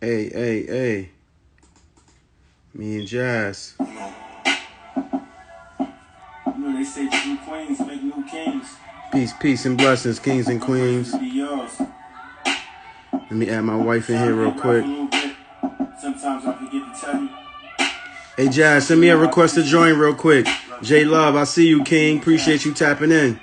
Hey. Me and Jazz. You know they say true queens make new kings. Peace, and blessings, kings and queens. Be yours. Let me add my wife in here Trying to real hang out for quick. a little bit. Sometimes I forget to tell you. Hey, Jazz, send me a request to join real quick. J Love, I see you, King. Appreciate you tapping in.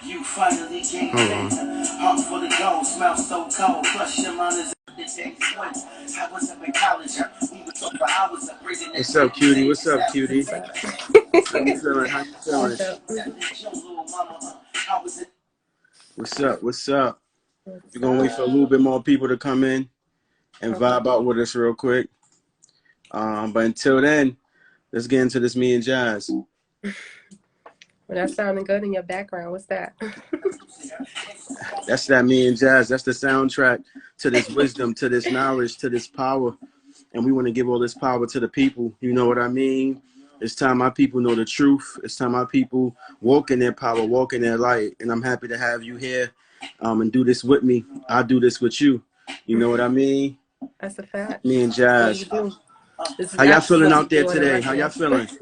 You finally gained Hold faith. on. Heart full of gold, smell so cold. Plus your mind is the days went. I was up in college. We would talk for hours of breathing. What's up, cutie? What's up, cutie? What's up? How you feeling? How you feeling? What's up? What's up? We're What's gonna wait for a little up? bit more people to come in and Okay. vibe out with us real quick. But until then, let's get into this me and Jazz. Well, that's sounding good in your background. What's that? That's that me and Jazz. That's the soundtrack to this wisdom, to this knowledge, to this power. And we want to give all this power to the people. You know what I mean? It's time my people know the truth. It's time my people walk in their power, walk in their light. And I'm happy to have you here and do this with me. I do this with you. You know what I mean? That's a fact. Me and That's what we Jazz. do. This is How y'all actually feeling what we out there do on a today? How y'all regular. feeling?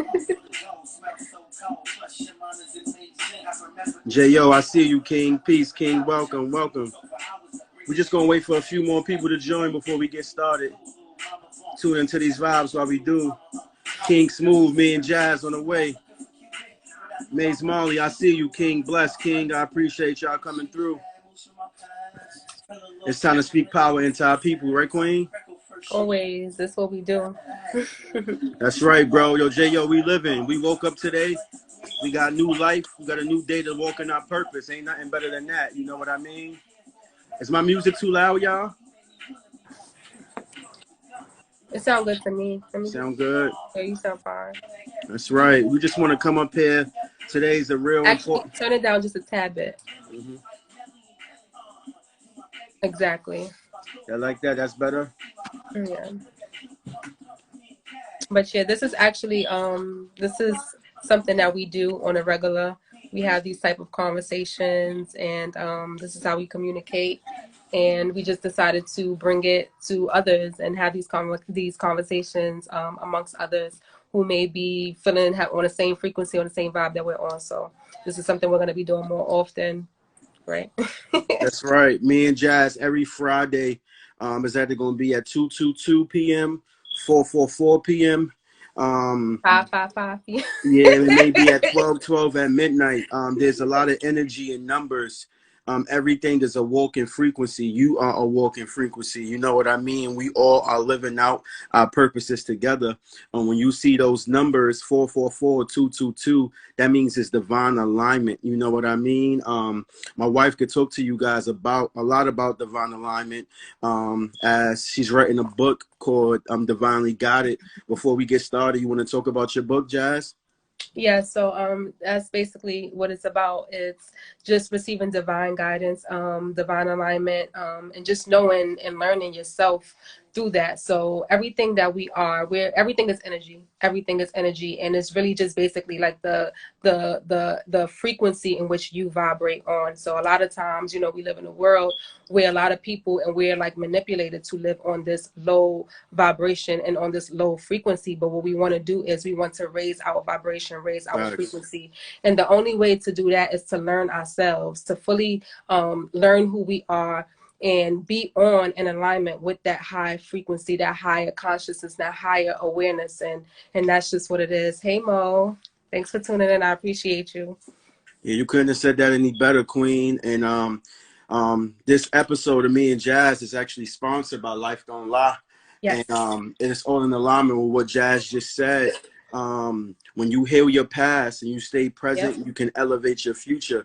J.O., I see you, King. Peace, King. Welcome. We're just going to wait for a few more people to join before we get started. Tune into these vibes while we do. King Smooth, me and Jazz on the way. Maze Marley, I see you, King. Bless, King. I appreciate y'all coming through. It's time to speak power into our people, right, Queen? Always. That's what we do. That's right, bro. Yo, we living. We woke up today. We got new life. We got a new day to walk in our purpose. Ain't nothing better than that. You know what I mean? Is my music too loud, y'all? It sounds good to me. Sound good? Yeah, you sound fine. That's right. We just want to come up here. Today's a real Actually, important. turn it down just a tad bit. Exactly. I like that. That's better. Yeah. But yeah, this is actually this is something that we do on a regular. We have these type of conversations, and this is how we communicate. And we just decided to bring it to others and have these conversations amongst others who may be feeling on the same frequency, on the same vibe that we're on. So this is something we're going to be doing more often, right? That's right. Me and Jazz every Friday is either going to be at 2:22 p.m., 4:44 p.m. 555. Yeah. Yeah, it may be at 12:12 at midnight. There's a lot of energy in numbers. Everything is a walking frequency. You are a walking frequency. You know what I mean? We all are living out our purposes together. And when you see those numbers, 444, 222, that means it's divine alignment. You know what I mean? My wife could talk to you guys about a lot about divine alignment, as she's writing a book called Divinely Guided. Before we get started, you want to talk about your book, Jazz? Yeah, so that's basically what it's about. It's just receiving divine guidance, divine alignment, and just knowing and learning yourself through that. So everything that everything is energy. Everything is energy, and it's really just basically like the frequency in which you vibrate on. So a lot of times, we live in a world where a lot of people, and we're like manipulated to live on this low vibration and on this low frequency. But what we want to do is we want to raise our vibration, raise our Facts. frequency. And the only way to do that is to learn ourselves, to fully learn who we are, and be on in alignment with that high frequency, that higher consciousness, that higher awareness. And that's just what it is. Hey, Mo. Thanks for tuning in. I appreciate you. Yeah, you couldn't have said that any better, Queen. And this episode of Me and Jazz is actually sponsored by Life Don't Lie. Yes. And it's all in alignment with what Jazz just said. When you heal your past and you stay present, you can elevate your future.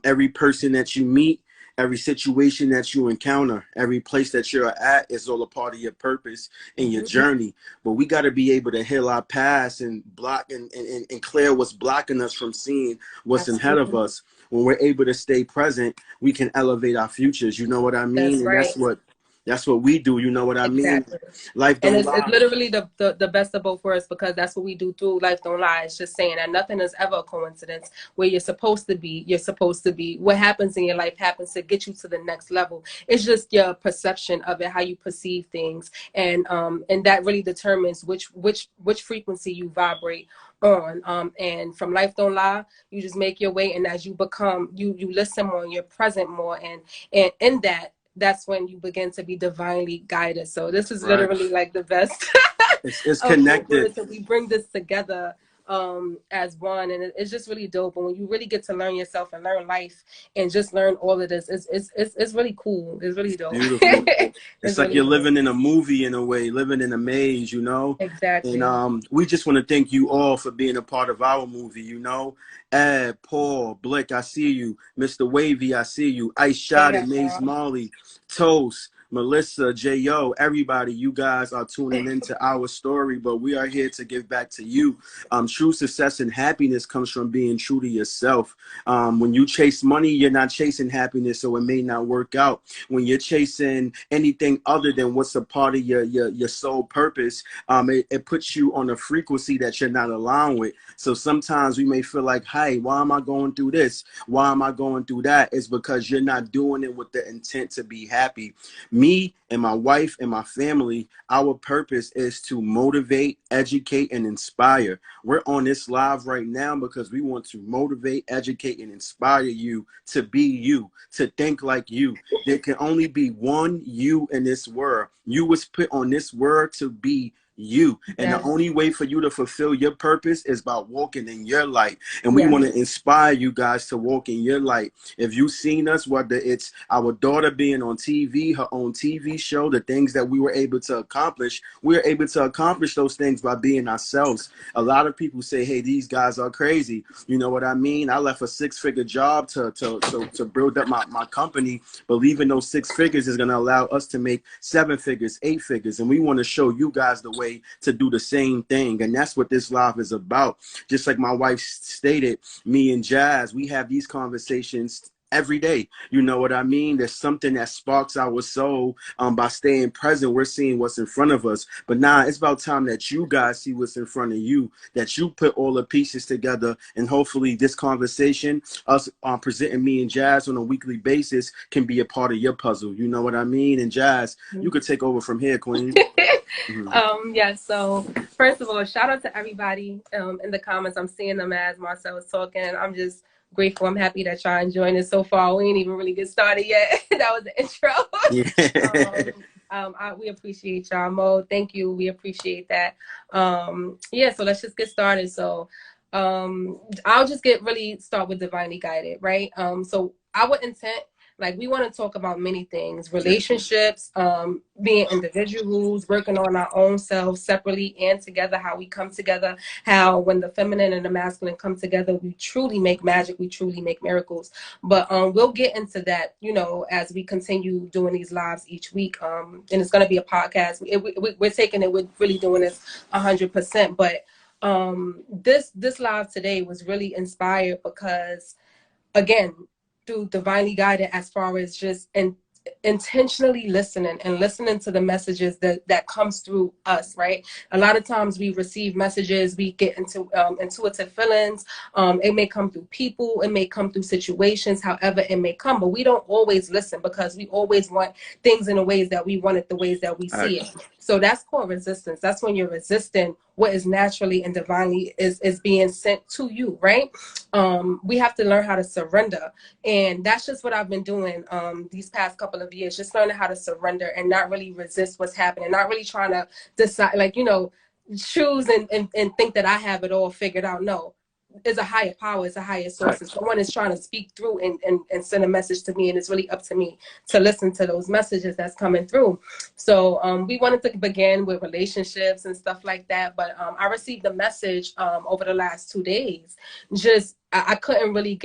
Every person that you meet, every situation that you encounter, every place that you're at is all a part of your purpose and your journey. But we got to be able to heal our past and block and clear what's blocking us from seeing what's ahead of us. When we're able to stay present, we can elevate our futures. You know what I mean? That's And right. That's what we do. You know what I mean? Exactly. Life And don't it's lie. literally the best of both worlds, because that's what we do through Life Don't Lie. It's just saying that nothing is ever a coincidence. Where you're supposed to be, you're supposed to be. What happens in your life happens to get you to the next level. It's just your perception of it, how you perceive things. And that really determines which frequency you vibrate on. And from Life Don't Lie, you just make your way, and as you become, you listen more, you're present more, and in that, that's when you begin to be divinely guided. So this is Right. literally like the best It's of both connected. worlds. So we bring this together as one, and it's just really dope. And when you really get to learn yourself and learn life and just learn all of this, it's really cool. It's really dope. Beautiful. It's It's like really you're dope. living in a movie in a way, living in a maze, you know? And Exactly. we just want to thank you all for being a part of our movie, you know? Ed, Paul, Blick, I see you. Mr. Wavy, I see you. Ice Shot Hey, and Maze Molly, Toast, Melissa, J.O., everybody, you guys are tuning into our story, but we are here to give back to you. True success and happiness comes from being true to yourself. When you chase money, you're not chasing happiness, so it may not work out. When you're chasing anything other than what's a part of your sole purpose, it puts you on a frequency that you're not aligned with. So sometimes we may feel like, hey, why am I going through this? Why am I going through that? It's because you're not doing it with the intent to be happy. Me and my wife and my family, our purpose is to motivate, educate, and inspire. We're on this live right now because we want to motivate, educate, and inspire you to be you, to think like you. There can only be one you in this world. You was put on this world to be you. And the yes, only way for you to fulfill your purpose is by walking in your light. And we want yes, to inspire you guys to walk in your light. If you've seen us, whether it's our daughter being on TV, her own TV show, the things that we were able to accomplish, we were able to accomplish those things by being ourselves. A lot of people say, hey, these guys are crazy. You know what I mean? I left a 6-figure job to build up my company, believing those 6 figures is going to allow us to make 7 figures, 8 figures. And we want to show you guys the way to do the same thing. And that's what this live is about. Just like my wife stated, me and Jazz, we have these conversations every day. You know what I mean? There's something that sparks our soul by staying present. We're seeing what's in front of us. But now it's about time that you guys see what's in front of you, that you put all the pieces together, and hopefully this conversation, us presenting me and Jazz on a weekly basis, can be a part of your puzzle. You know what I mean? And Jazz, you could take over from here, Queen. Mhm. yeah, so first of all, shout out to everybody in the comments. I'm seeing them as Marcel was talking. I'm just grateful. I'm happy that y'all enjoying it so far. We ain't even really get started yet. That was the intro. Yeah. We appreciate y'all. Mo, thank you. We appreciate that. Yeah, so let's just get started. So I'll just start with divinely guided, right? So our intent, like, we want to talk about many things: relationships, being individuals, working on our own selves separately and together, how we come together, how when the feminine and the masculine come together, we truly make magic, we truly make miracles. But we'll get into that, as we continue doing these lives each week. And it's going to be a podcast. We're taking it, we're really doing this 100%. But this live today was really inspired because, again, through divinely guided, as far as just intentionally listening and listening to the messages that comes through us, right? A lot of times we receive messages, we get into intuitive feelings. It may come through people, it may come through situations, however it may come, but we don't always listen because we always want things in the ways that we want it, the ways that we see it. So that's called resistance. That's when you're resisting what is naturally and divinely is being sent to you, right? We have to learn how to surrender. And that's just what I've been doing these past couple of years, just learning how to surrender and not really resist what's happening, not really trying to decide, like, choose and think that I have it all figured out. No, it's a higher power, it's a higher source. And someone is trying to speak through and send a message to me, and it's really up to me to listen to those messages that's coming through. So we wanted to begin with relationships and stuff like that, but I received a message over the last 2 days. Just I couldn't really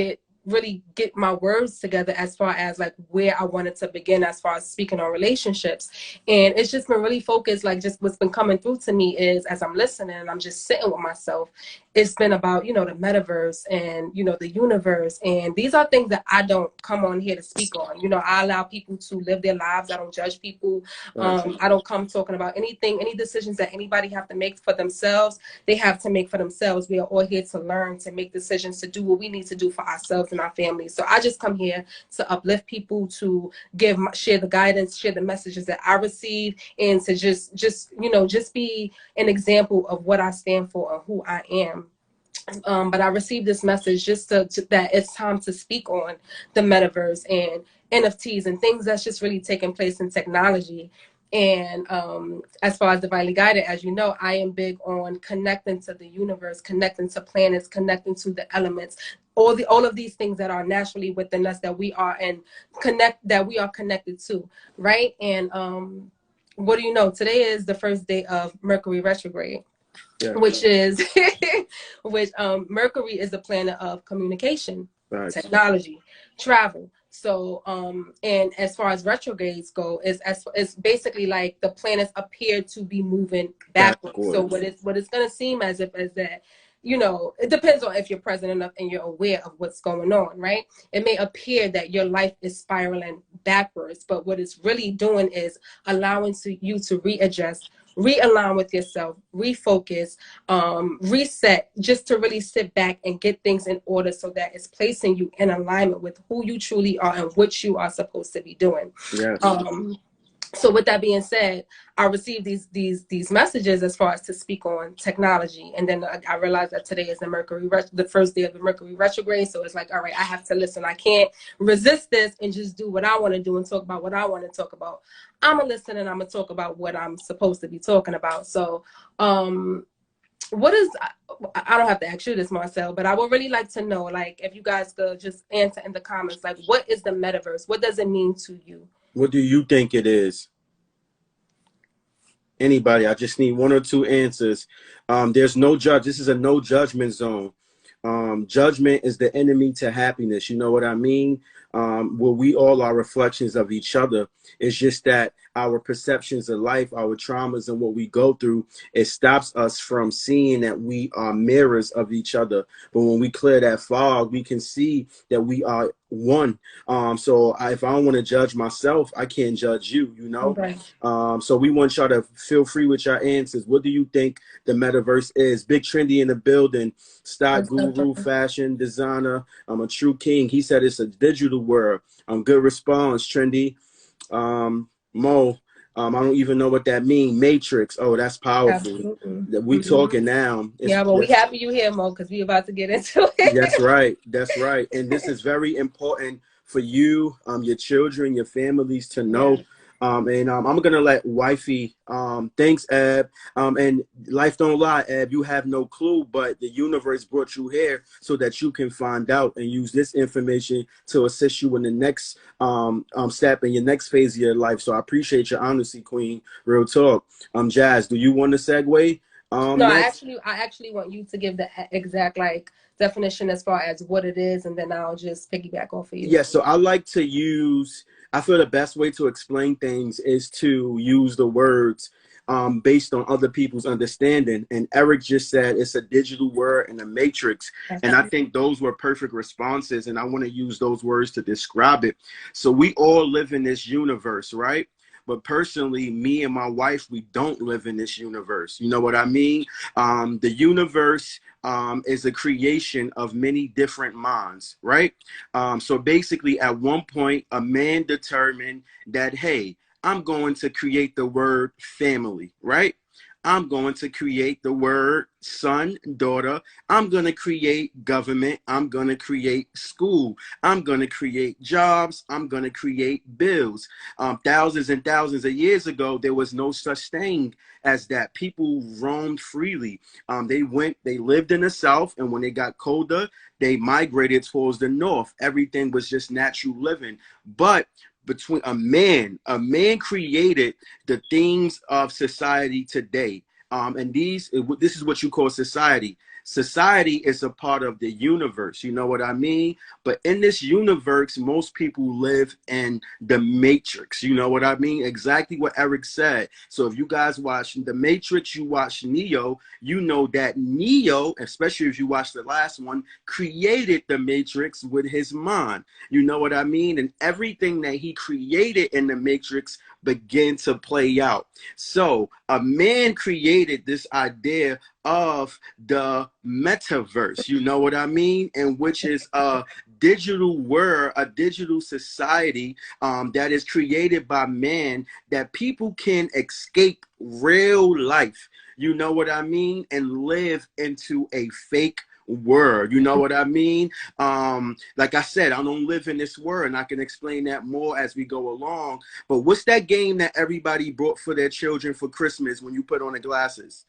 really get my words together as far as like where I wanted to begin as far as speaking on relationships. And it's just been really focused, like just what's been coming through to me is as I'm listening and I'm just sitting with myself, it's been about, you know, the metaverse and, you know, the universe. And these are things that I don't come on here to speak on. You know, I allow people to live their lives. I don't judge people. I don't come talking about anything, any decisions that anybody have to make for themselves. They have to make for themselves. We are all here to learn, to make decisions, to do what we need to do for ourselves and our families. So I just come here to uplift people, to share the guidance, share the messages that I receive, and to just you know, just be an example of what I stand for and who I am. But I received this message just that it's time to speak on the metaverse and NFTs and things that's just really taking place in technology. And as far as divinely guided, as you know, I am big on connecting to the universe, connecting to planets, connecting to the elements, all of these things that are naturally within us that we are connected to, right? And what do you know? Today is the first day of Mercury retrograde. Yeah. Which is Mercury is the planet of communication, right, technology, travel. So and as far as retrogrades go, it's basically like the planets appear to be moving backwards. So what it's gonna seem as if is that, you know, it depends on if you're present enough and you're aware of what's going on, right? It may appear that your life is spiraling backwards, but what it's really doing is allowing you to readjust, realign with yourself, refocus, reset, just to really sit back and get things in order so that it's placing you in alignment with who you truly are and what you are supposed to be doing. Yes. So with that being said, I received these messages as far as to speak on technology, and then I realized that today is the first day of the Mercury retrograde. So it's like, all right, I have to listen. I can't resist this and just do what I want to do and talk about what I want to talk about. I'm gonna listen and I'm gonna talk about what I'm supposed to be talking about. So, what is? I don't have to ask you this, Marcel, but I would really like to know, like, if you guys could just answer in the comments, like, what is the metaverse? What does it mean to you? What do you think it is? Anybody? I just need one or two answers. There's no judge. This is a no judgment zone. Judgment is the enemy to happiness. You know what I mean? Well, we all are reflections of each other. It's just that our perceptions of life, our traumas, and what we go through, it stops us from seeing that we are mirrors of each other. But when we clear that fog, we can see that we are one. So if I don't want to judge myself, I can't judge you, you know? Right. So we want y'all to feel free with your answers. What do you think the metaverse is? Big Trendy in the building. Style guru, fashion designer. I'm a true king. He said it's a digital world. Good response, Trendy. Mo, I don't even know what that means. Matrix. Oh, that's powerful. We talking now. Yeah, but we happy you here, Mo, because we about to get into it. That's right. That's right. And this is very important for you, your children, your families to know. And I'm gonna let wifey. Thanks, Ab. And life don't lie, Ab. You have no clue, but the universe brought you here so that you can find out and use this information to assist you in the next step in your next phase of your life. So I appreciate your honesty, Queen. Real talk. Jazz, do you want to segue? No, next? I actually want you to give the exact definition as far as what it is, and then I'll just piggyback off of you. Yeah, so I like to use, I feel the best way to explain things is to use the words based on other people's understanding. And Eric just said it's a digital word and a matrix. And I think those were perfect responses. And I want to use those words to describe it. So we all live in this universe, right? But personally, me and my wife, we don't live in this universe. You know what I mean? The universe is a creation of many different minds, right? So basically, at one point, a man determined that, hey, I'm going to create the word family, right? I'm going to create the word son, daughter. I'm going to create government. I'm going to create school. I'm going to create jobs. I'm going to create bills. Thousands and thousands of years ago, there was no such thing as that. People roamed freely. They lived in the South, and when they got colder, they migrated towards the North. Everything was just natural living. But between a man created the things of society today. And this is what you call society. Society is a part of the universe. You know what I mean? But in this universe, most people live in the matrix. You know what I mean? Exactly what Eric said. So if you guys watch the Matrix, you watch Neo, you know that Neo, especially if you watch the last one, created the Matrix with his mind. You know what I mean? And everything that he created in the Matrix began to play out. So a man created this idea of the metaverse, you know what I mean? And which is a digital world, a digital society that is created by man, that people can escape real life, you know what I mean, and live into a fake world, you know what I mean? Like I said, I don't live in this world, and I can explain that more as we go along. But what's that game that everybody brought for their children for Christmas when you put on the glasses?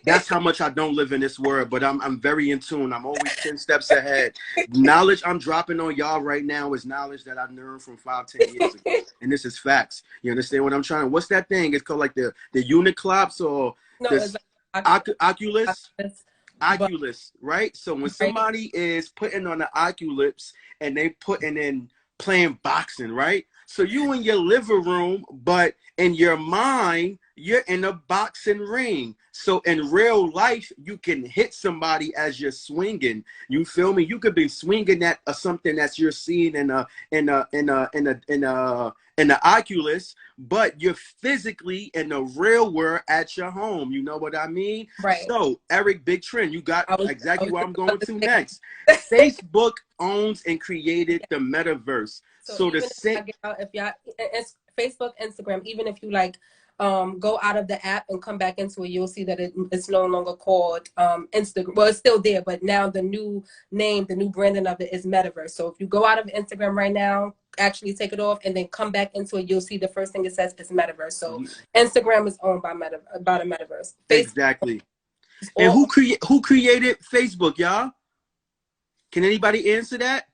That's how much I don't live in this world, but I'm very in tune. I'm always 10 steps ahead. Knowledge I'm dropping on y'all right now is knowledge that I've learned from 5-10 years ago. And this is facts. You understand what I'm trying? What's that thing? It's called like the Uniclops or No, this it's like Oculus? but, Oculus, right? So when right? somebody is putting on the Oculus and they putting in playing boxing, right? So you in your living room, but in your mind, you're in a boxing ring. So in real life, you can hit somebody as you're swinging. You feel me? You could be swinging at something that you're seeing in the Oculus, but you're physically in the real world at your home. You know what I mean? Right. So Eric, big trend. You got exactly where I'm going to next. Say. Facebook owns and created the metaverse. So the if y'all, it's Facebook, Instagram, even if you like go out of the app and come back into it, you'll see that it's no longer called Instagram. Well, it's still there, but now the new name, the new branding of it is Metaverse. So if you go out of Instagram right now, actually take it off and then come back into it, you'll see the first thing it says is Metaverse. So Instagram is owned by a Metaverse. Facebook exactly. And who created Facebook, y'all? Can anybody answer that?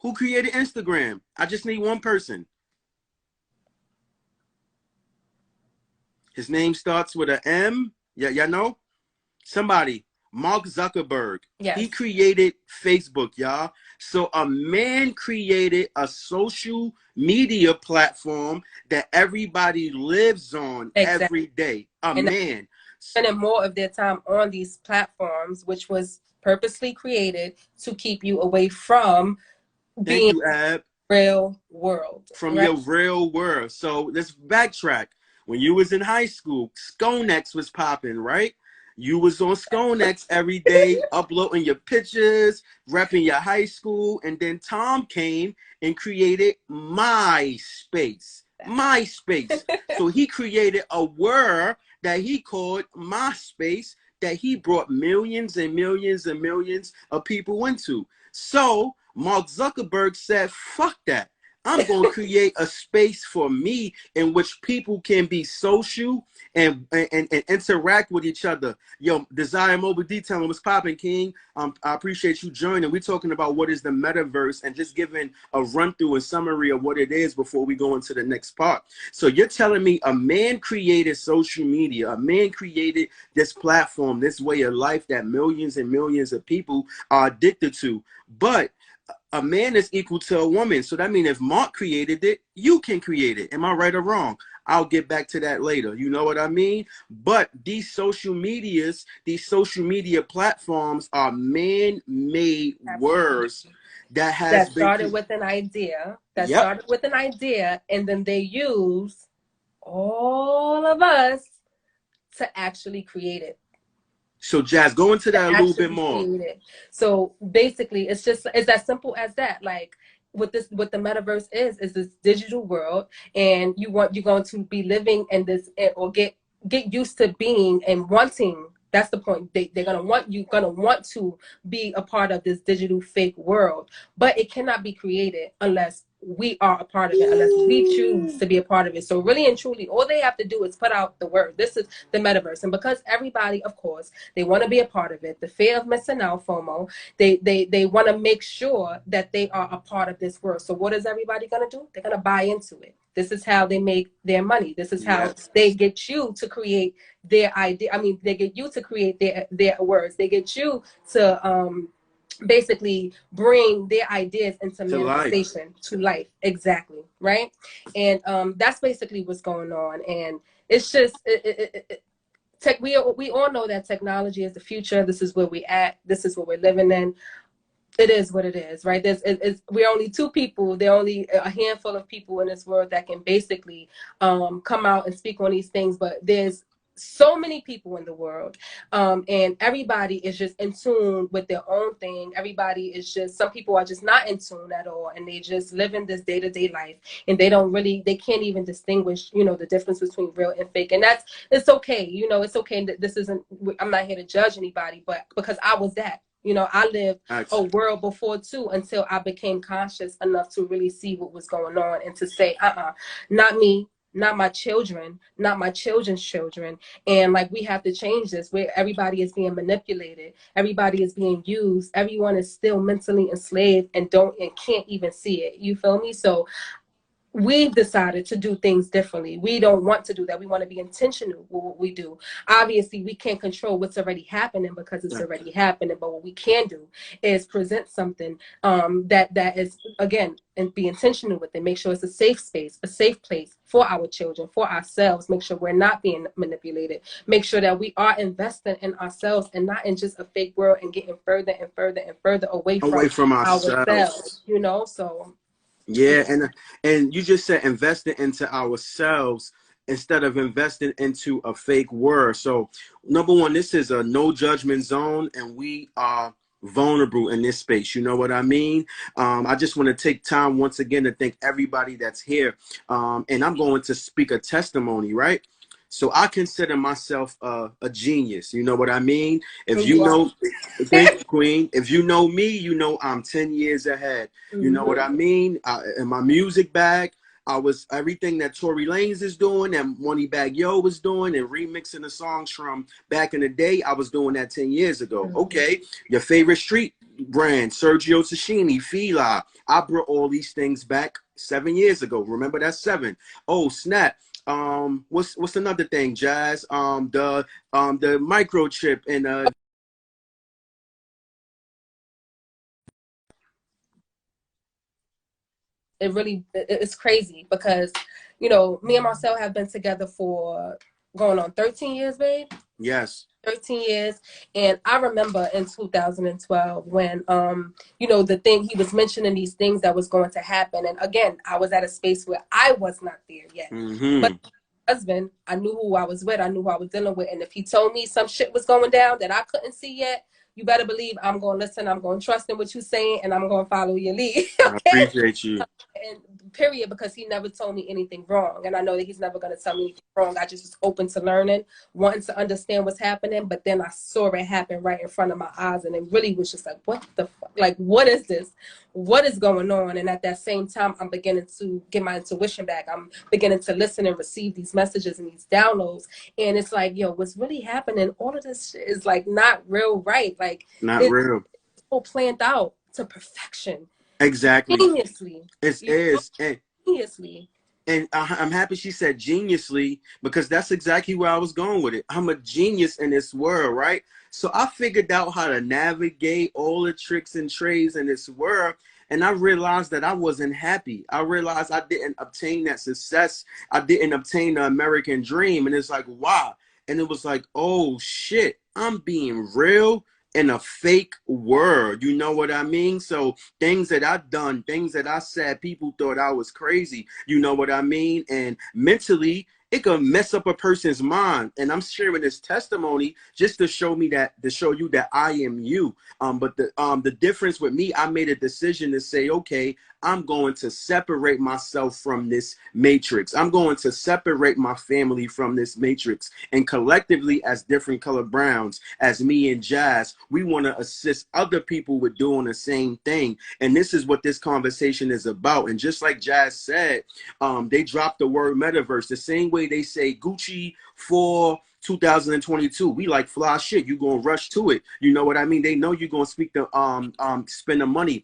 Who created Instagram? I just need one person. His name starts with an M. Yeah, y'all know? Somebody. Mark Zuckerberg. Yes. He created Facebook, y'all. So a man created a social media platform that everybody lives on every day. Man. Spending more of their time on these platforms, which was purposely created to keep you away from being real world. From your real world. So let's backtrack. When you was in high school, Skonex was popping, right? You was on Skonex every day, uploading your pictures, repping your high school, and then Tom came and created MySpace. MySpace. So he created a world that he called MySpace that he brought millions and millions and millions of people into. So Mark Zuckerberg said, fuck that. I'm going to create a space for me in which people can be social and interact with each other. Yo, Desire Mobile Detailing was popping, King. I appreciate you joining. We're talking about what is the metaverse and just giving a run through and summary of what it is before we go into the next part. So you're telling me a man created social media, a man created this platform, this way of life that millions and millions of people are addicted to. But a man is equal to a woman. So that means if Mark created it, you can create it. Am I right or wrong? I'll get back to that later. You know what I mean? But these social media platforms are man-made words that started with an idea. Started with an idea, and then they use all of us to actually create it. So Jazz, go into that a little bit more. So basically, it's as simple as that. Like what the metaverse is this digital world, and you're going to be living in this, or get used to being and wanting. That's the point. You're gonna want to be a part of this digital fake world, but it cannot be created unless we are a part of it, unless we choose to be a part of it. So really and truly, all they have to do is put out the word. This is the metaverse. And because everybody, of course, they want to be a part of it, the fear of missing out, FOMO, they want to make sure that they are a part of this world. So what is everybody going to do? They're going to buy into it. This is how they make their money. This is how Yes. they get you to create their idea. I mean, they get you to create their words. They get you to basically bring their ideas into To life. manifestation, to life. Exactly. Right. And that's basically what's going on. And it's just we all know that technology is the future. This is where we at. This is what we're living in. It is what it is, right? We're only two people. There are only a handful of people in this world that can basically come out and speak on these things. But there's so many people in the world, and everybody is just in tune with their own thing. Everybody is just, some people are just not in tune at all, and they just live in this day-to-day life, and they can't even distinguish, the difference between real and fake. And it's okay. It's okay that this isn't, I'm not here to judge anybody, but because I was that. I lived a Actually. world before too, until I became conscious enough to really see what was going on and to say, not me, not my children, not my children's children. And like, we have to change this, where everybody is being manipulated. Everybody is being used. Everyone is still mentally enslaved and can't even see it. You feel me? So we've decided to do things differently. We don't want to do that. We want to be intentional with what we do. Obviously, we can't control what's already happening because it's already happening. But what we can do is present something that is, again, and be intentional with it. Make sure it's a safe space, a safe place for our children, for ourselves. Make sure we're not being manipulated. Make sure that we are investing in ourselves and not in just a fake world and getting further and further and further away Away from from ourselves. ourselves. So Yeah, yeah. and you just said investing into ourselves instead of investing into a fake world. So number one, this is a no judgment zone, and we are vulnerable in this space. You know what I mean? I just want to take time once again to thank everybody that's here. And I'm going to speak a testimony, right? So I consider myself a genius. You know what I mean? If You you are. know, thank you, Queen. If you know me, you know I'm 10 years ahead. You know what Mm-hmm. I mean? In my music bag, I was everything that Tory Lanez is doing and Moneybagg Yo was doing and remixing the songs from back in the day. I was doing that 10 years ago. Mm-hmm. Okay, your favorite street brand, Sergio Tashini, Fila. I brought all these things back 7 years ago. Remember that 7? Oh, snap. What's another thing, Jazz? The microchip and It's crazy because, me and Marcel have been together for going on 13 years, babe. yes. 13 years. And I remember in 2012 when, the thing he was mentioning, these things that was going to happen. And again, I was at a space where I was not there yet. But Mm-hmm. my husband, I knew who I was with. I knew who I was dealing with. And if he told me some shit was going down that I couldn't see yet, you better believe I'm going to listen. I'm going to trust in what you're saying, and I'm going to follow your lead. I Okay? appreciate you. And period, because he never told me anything wrong, and I know that he's never going to tell me anything wrong. I just was open to learning, wanting to understand what's happening. But then I saw it happen right in front of my eyes, and it really was just like, what the fuck? Like, what is this? What is going on? And at that same time, I'm beginning to get my intuition back. I'm beginning to listen and receive these messages and these downloads, and it's like, yo, what's really happening? All of this shit is like not real, right? Like, Not it's real. all planned out to perfection, Exactly. geniusly. It You know, is. geniusly. And I'm happy she said geniusly because that's exactly where I was going with it. I'm a genius in this world, right? So I figured out how to navigate all the tricks and trades in this world. And I realized that I wasn't happy. I realized I didn't obtain that success. I didn't obtain the American dream. And it's like, why? And it was like, oh shit, I'm being real in a fake world. You know what I mean? So things that I done, things that I said, people thought I was crazy. You know what I mean? And mentally, it could mess up a person's mind. And I'm sharing this testimony just to show you that I am you. But the difference with me, I made a decision to say, okay, I'm going to separate myself from this matrix. I'm going to separate my family from this matrix. And collectively, as different color browns, as me and Jazz, we want to assist other people with doing the same thing. And this is what this conversation is about. And just like Jazz said, they dropped the word metaverse the same way they say Gucci for 2022. We like fly shit. You gonna rush to it. You know what I mean? They know you're gonna spend the money.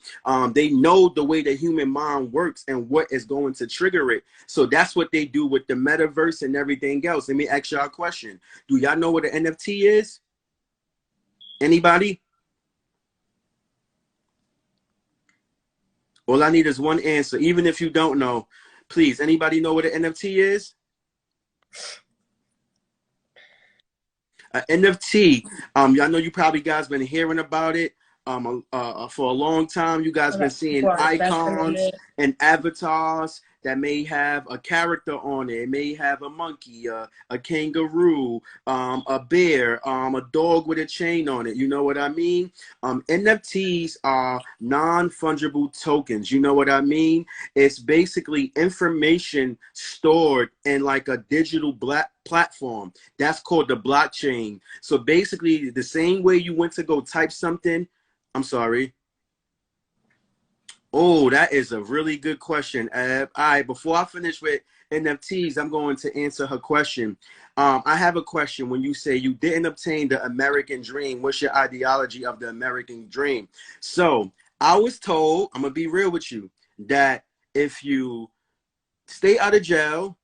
They know the way the human mind works and what is going to trigger it. So that's what they do with the metaverse and everything else. Let me ask y'all a question. Do y'all know what an NFT is? Anybody? All I need is one answer. Even if you don't know, please, anybody know what an NFT is? NFT, y'all know you probably guys been hearing about it for a long time. You guys been seeing icons and avatars that may have a character on it. It may have a monkey, a kangaroo, a bear, a dog with a chain on it. You know what I mean? NFTs are non-fungible tokens. You know what I mean? It's basically information stored in like a digital platform. That's called the blockchain. So basically, the same way you went to go type something, I'm sorry. Oh, that is a really good question, Ab. All right, before I finish with NFTs, I'm going to answer her question. I have a question. When you say you didn't obtain the American dream, what's your ideology of the American dream? So I was told, I'm going to be real with you, that if you stay out of jail,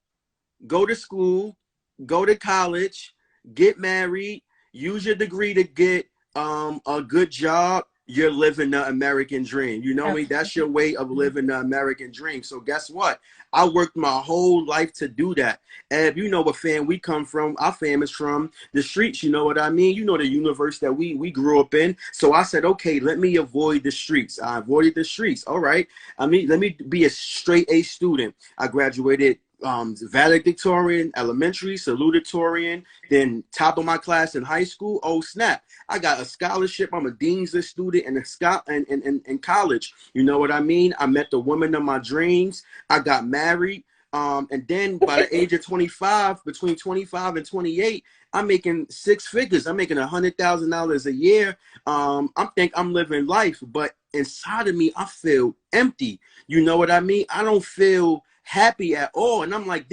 go to school, go to college, get married, use your degree to get a good job, you're living the American dream. You know what I mean? That's your way of living the American dream. So guess what? I worked my whole life to do that. And you know what fam we come from, our fam is from the streets, you know what I mean? You know the universe that we grew up in. So I said, okay, let me avoid the streets. I avoided the streets. All right. I mean, let me be a straight A student. I graduated valedictorian, elementary, salutatorian, then top of my class in high school. Oh snap! I got a scholarship. I'm a dean's list student in college. You know what I mean? I met the woman of my dreams. I got married. And then by the age of 25, between 25 and 28, I'm making six figures. I'm making $100,000 a year. I think I'm living life, but inside of me, I feel empty. You know what I mean? I don't feel happy at all. And I'm like,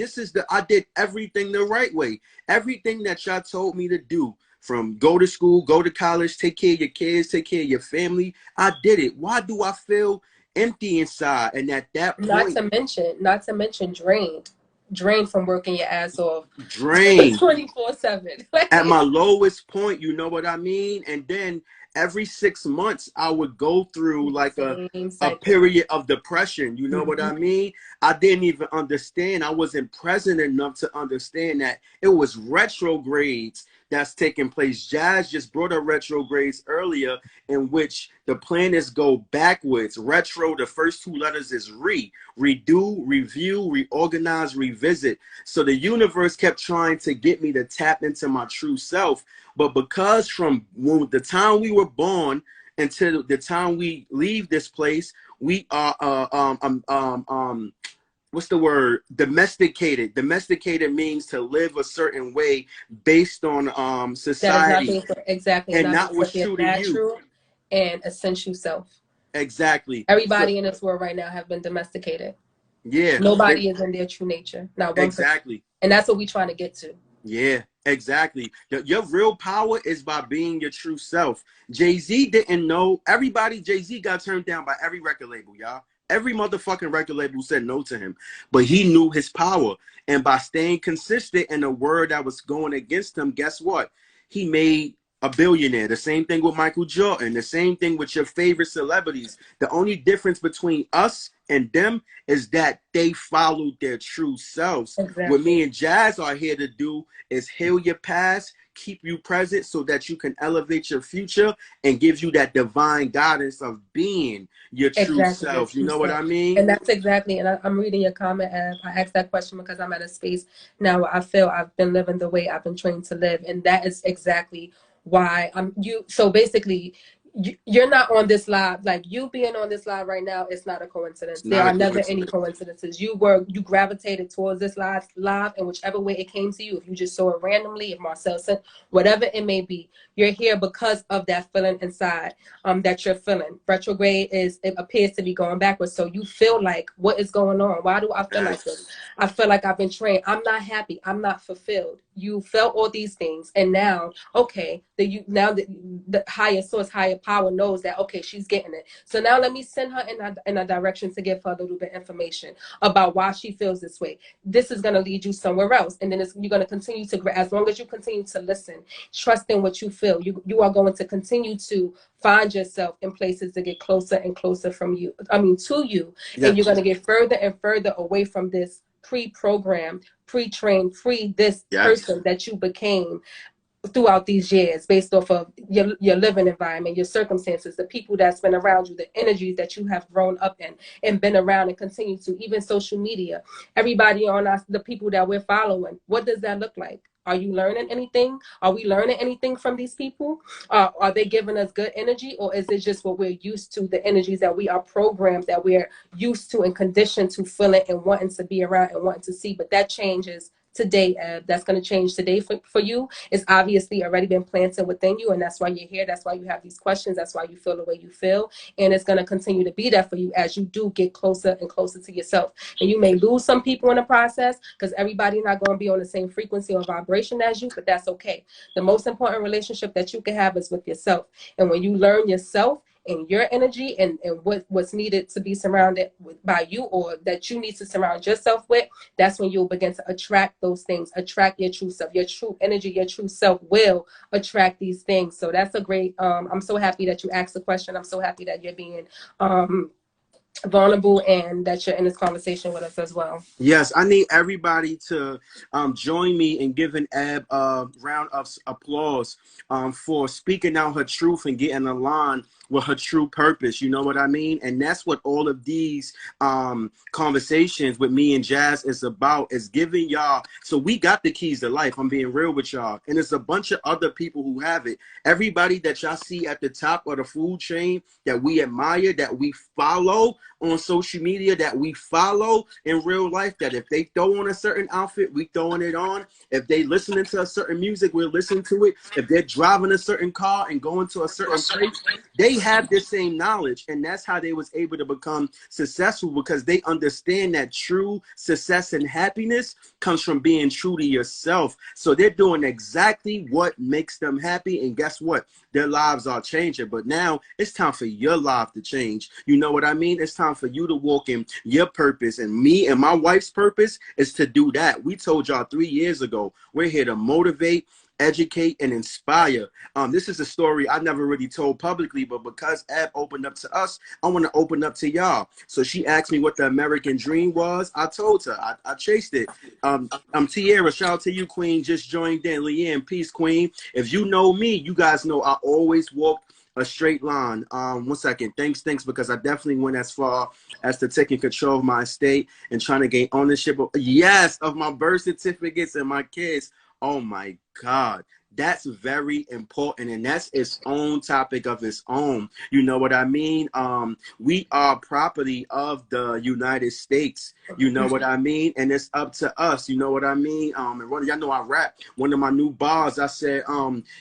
I did everything the right way. Everything that y'all told me to do, from go to school, go to college, take care of your kids, take care of your family, I did it. Why do I feel empty inside? And at that point, not to mention drained from working your ass off drained 24/7. at my lowest point, you know what I mean? And then every 6 months I would go through like a period of depression. You know what I mean? I didn't even understand. I wasn't present enough to understand that it was retrogrades that's taking place. Jazz just brought up retrogrades earlier, in which the planets go backwards. Retro, the first two letters is redo, review, reorganize, revisit. So the universe kept trying to get me to tap into my true self. But because from the time we were born until the time we leave this place, we are what's the word? Domesticated. Domesticated means to live a certain way based on society. Exactly. And not what's true to you. Natural and essential self. Exactly. Everybody in this world right now have been domesticated. Yeah. Nobody is in their true nature. Not one exactly. person. And that's what we're trying to get to. Yeah, exactly. Your real power is by being your true self. Jay-Z didn't know. Jay-Z got turned down by every record label, y'all. Every motherfucking record label said no to him. But he knew his power. And by staying consistent in a word that was going against him, guess what? He made a billionaire. The same thing with Michael Jordan. The same thing with your favorite celebrities. The only difference between us and them is that they followed their true selves. Exactly. What me and Jazz are here to do is heal your past, keep you present so that you can elevate your future and give you that divine guidance of being your true self. You know what I mean? And that's exactly, and I'm reading your comment, and I asked that question because I'm at a space now where I feel I've been living the way I've been trained to live. And that is exactly why so basically you're not on this live. Like, you being on this live right now, it's not a coincidence. It's There not a are never any coincidence. coincidences. You gravitated towards this live, and whichever way it came to you, if you just saw it randomly, if Marcel sent, whatever it may be, you're here because of that feeling inside, that you're feeling. Retrograde it appears to be going backwards. So you feel like, what is going on? Why do I feel like this? Yes. I feel like I've been trained. I'm not happy. I'm not fulfilled. You felt all these things, and now, okay, now the higher source, higher power knows that, okay, she's getting it. So now let me send her in a direction to give her a little bit of information about why she feels this way. This is going to lead you somewhere else, and then you're going to continue to, as long as you continue to listen, trust in what you feel. You are going to continue to find yourself in places to get closer and closer to you, and you're Yes. going to get further and further away from this pre-programmed, pre-trained, this Yes. person that you became throughout these years, based off of your living environment, your circumstances, the people that's been around you, the energies that you have grown up in and been around and continue to, even social media, everybody on us, the people that we're following. What does that look like? Are you learning anything? Are we learning anything from these people? Are they giving us good energy, or is it just what we're used to, the energies that we are programmed, that we're used to and conditioned to feeling and wanting to be around and wanting to see? But that changes today. That's going to change today for you. It's obviously already been planted within you, and that's why you're here. That's why you have these questions. That's why you feel the way you feel, and it's going to continue to be that for you as you do get closer and closer to yourself. And you may lose some people in the process, because everybody's not going to be on the same frequency or vibration as you, but that's okay. The most important relationship that you can have is with yourself, and when you learn yourself and your energy and what's needed to be surrounded by you, or that you need to surround yourself with, that's when you'll begin to attract those things, attract your true self, your true energy, your true self will attract these things. So that's a great, I'm so happy that you asked the question. I'm so happy that you're being vulnerable and that you're in this conversation with us as well. Yes, I need everybody to join me in giving Ab a round of applause for speaking out her truth and getting aligned with her true purpose. You know what I mean? And that's what all of these conversations with me and Jazz is about, is giving y'all. So we got the keys to life. I'm being real with y'all. And there's a bunch of other people who have it. Everybody that y'all see at the top of the food chain that we admire, that we follow on social media, that we follow in real life, that if they throw on a certain outfit, we throwing it on. If they listening to a certain music, we're listening to it. If they're driving a certain car and going to a certain place, they have the same knowledge. And that's how they was able to become successful, because they understand that true success and happiness comes from being true to yourself. So they're doing exactly what makes them happy. And guess what? Their lives are changing. But now it's time for your life to change. You know what I mean? It's time for you to walk in your purpose. And me and my wife's purpose is to do that. We told y'all 3 years ago, we're here to motivate, educate, and inspire. This is a story I never really told publicly, but because Ab opened up to us, I want to open up to y'all. So she asked me what the American dream was. I told her. I chased it. Tierra, shout out to you, Queen. Just joined in. Leanne, peace, Queen. If you know me, you guys know I always walk a straight line. 1 second. Thanks, because I definitely went as far as to taking control of my estate and trying to gain ownership of, yes, of my birth certificates and my kids. Oh my God. That's very important, and that's its own topic of its own. You know what I mean? We are property of the United States. You know what I mean? And it's up to us. You know what I mean? And one, y'all know I rap. One of my new bars, I said,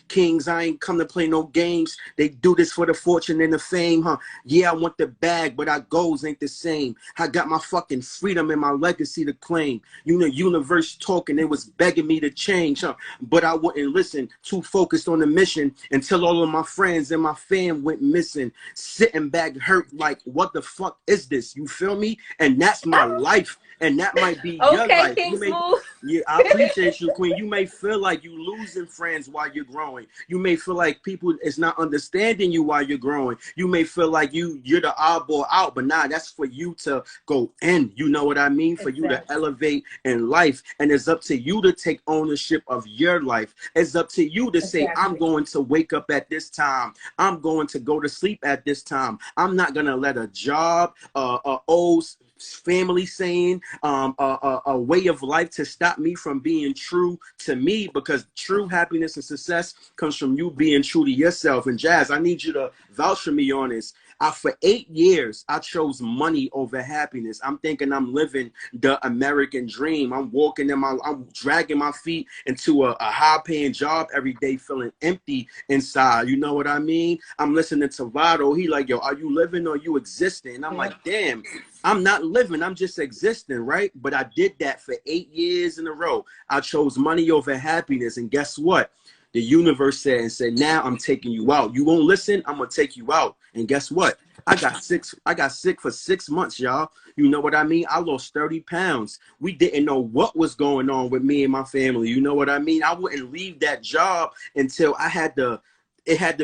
Kings, I ain't come to play no games. They do this for the fortune and the fame, huh? Yeah, I want the bag, but our goals ain't the same. I got my fucking freedom and my legacy to claim. You know, universe talking, they was begging me to change, huh? But I wouldn't listen. Too focused on the mission until all of my friends and my fam went missing. Sitting back hurt like, what the fuck is this? You feel me? And that's my life. And that might be your Okay, life. King Smooth. Yeah, I appreciate you, Queen. You may feel like you losing friends while you're growing. You may feel like people is not understanding you while you're growing. You may feel like you're the oddball out, but nah, that's for you to go in. You know what I mean? For you to elevate in life. And it's up to you to take ownership of your life. It's up to you to say, I'm going to wake up at this time. I'm going to go to sleep at this time. I'm not going to let a job, old family saying, a way of life to stop me from being true to me, because true happiness and success comes from you being true to yourself. And Jazz, I need you to vouch for me on this. For 8 years, I chose money over happiness. I'm thinking I'm living the American dream. I'm I'm dragging my feet into a high-paying job every day, feeling empty inside. You know what I mean? I'm listening to Vado. He like, yo, are you living or you existing? And I'm like, damn, I'm not living. I'm just existing, right? But I did that for 8 years in a row. I chose money over happiness. And guess what? The universe said, now I'm taking you out. You won't listen, I'm gonna take you out. And guess what? I got sick for 6 months, y'all. You know what I mean? I lost 30 pounds. We didn't know what was going on with me and my family. You know what I mean? I wouldn't leave that job until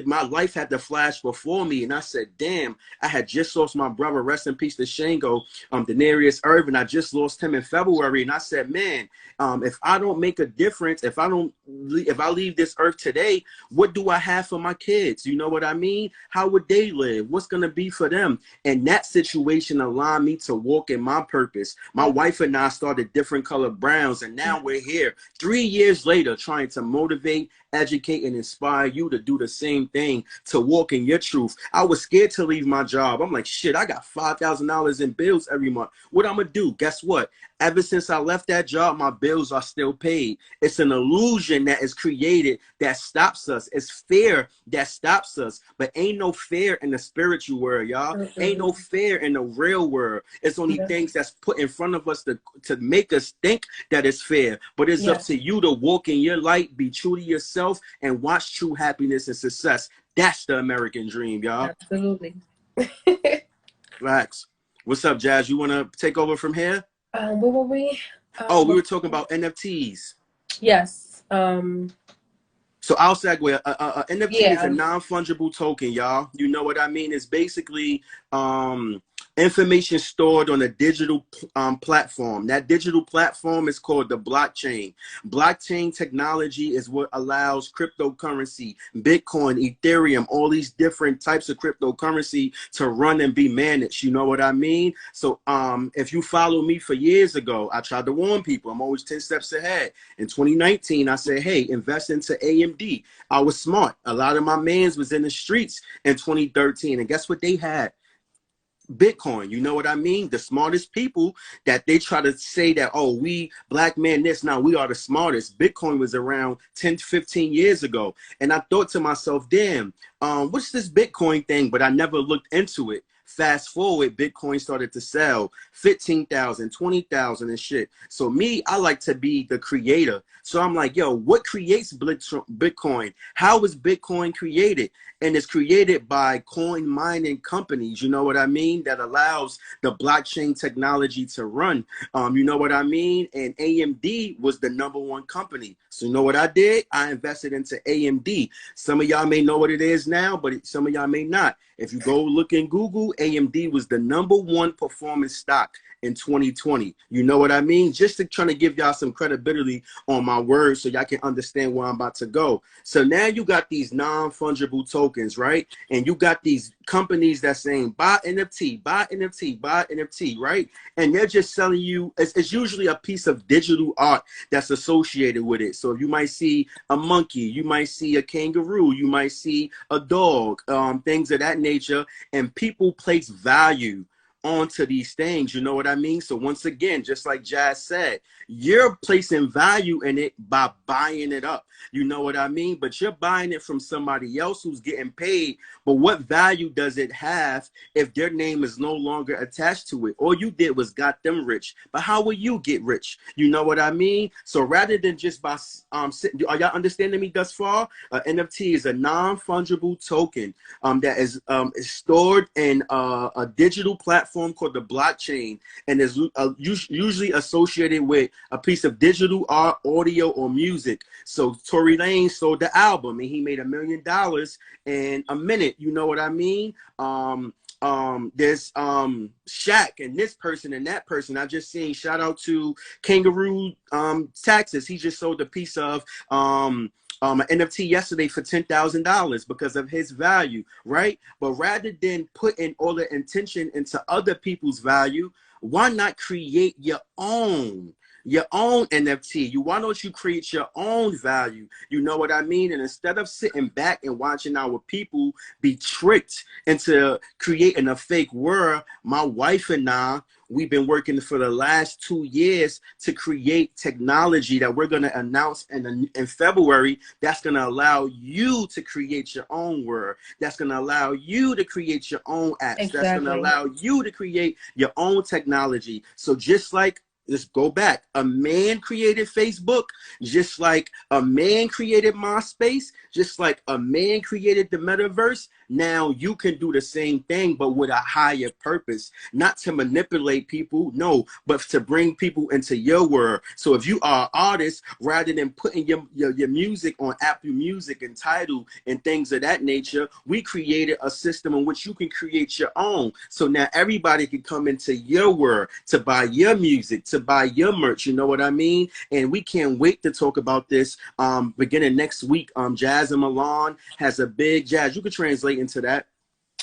my life had to flash before me. And I said, damn, I had just lost my brother, rest in peace to Shango, Denarius Irvin. I just lost him in February. And I said, man, if I don't make a difference, if I leave this earth today, what do I have for my kids? You know what I mean? How would they live? What's going to be for them? And that situation allowed me to walk in my purpose. My wife and I started Different Color Browns, and now we're here 3 years later trying to motivate, educate, and inspire you to do the same thing, to walk in your truth. I was scared to leave my job. I'm like, shit, I got $5,000 in bills every month. What I'm gonna do? Guess what? Ever since I left that job, my bills are still paid. It's an illusion that is created that stops us. It's fear that stops us. But ain't no fear in the spiritual world, y'all. Ain't no fear in the real world. It's only things that's put in front of us to make us think that it's fair. But it's up to you to walk in your light, be true to yourself, and watch true happiness and success. That's the American dream, y'all. Absolutely. Relax. What's up, Jazz? You want to take over from here? Where were we? We were talking about NFTs. Yes. So I'll segue. NFT is a non-fungible token, y'all. You know what I mean? It's basically information stored on a digital platform. That digital platform is called the blockchain. Blockchain technology is what allows cryptocurrency, Bitcoin, Ethereum, all these different types of cryptocurrency to run and be managed. You know what I mean? So if you follow me for years ago, I tried to warn people. I'm always 10 steps ahead. In 2019, I said, hey, invest into AMD. I was smart. A lot of my mans was in the streets in 2013. And guess what they had? Bitcoin. You know what I mean? The smartest people that they try to say that, oh, we black men this, now we are the smartest. Bitcoin was around 10 to 15 years ago. And I thought to myself, damn, what's this Bitcoin thing? But I never looked into it. Fast forward, Bitcoin started to sell 15,000, 20,000 and shit. So me, I like to be the creator. So I'm like, yo, what creates Bitcoin? How is Bitcoin created? And it's created by coin mining companies, you know what I mean? That allows the blockchain technology to run. You know what I mean? And AMD was the #1 company. So you know what I did? I invested into AMD. Some of y'all may know what it is now, but some of y'all may not. If you go look in Google, AMD was the #1 performance stock in 2020. You know what I mean? Just to try to give y'all some credibility on my words so y'all can understand where I'm about to go. So now you got these non-fungible tokens, right? And you got these companies that saying buy NFT, buy NFT, buy NFT, right? And they're just selling you, it's usually a piece of digital art that's associated with it. So you might see a monkey, you might see a kangaroo, you might see a dog, things of that nature, and people place value onto these things, you know what I mean? So once again, just like Jazz said, you're placing value in it by buying it up, you know what I mean? But you're buying it from somebody else who's getting paid. But what value does it have if their name is no longer attached to it? All you did was got them rich. But how will you get rich? You know what I mean? So rather than just by sitting, are y'all understanding me thus far? NFT is a non-fungible token that is stored in a digital platform called the blockchain, and is usually associated with a piece of digital art, audio, or music. So Tory Lanez sold the album and he made $1 million in a minute. You know what I mean? There's Shaq and this person and that person. I just seen, shout out to Kangaroo Taxes. He just sold a piece of an NFT yesterday for $10,000 because of his value, right? But rather than putting all the intention into other people's value, why not create your own? Your own NFT. Why don't you create your own value? You know what I mean? And instead of sitting back and watching our people be tricked into creating a fake world, my wife and I, we've been working for the last 2 years to create technology that we're going to announce in February. That's going to allow you to create your own world. That's going to allow you to create your own apps. Exactly. That's going to allow you to create your own technology. So just like, let's go back. A man created Facebook, just like a man created MySpace, just like a man created the Metaverse. Now you can do the same thing, but with a higher purpose, not to manipulate people, no, but to bring people into your world. So if you are an artist, rather than putting your music on Apple Music and Tidal and things of that nature, we created a system in which you can create your own. So now everybody can come into your world to buy your music, to buy your merch. You know what I mean? And we can't wait to talk about this beginning next week. Jazz and Milan has a big, Jazz, you could translate into that.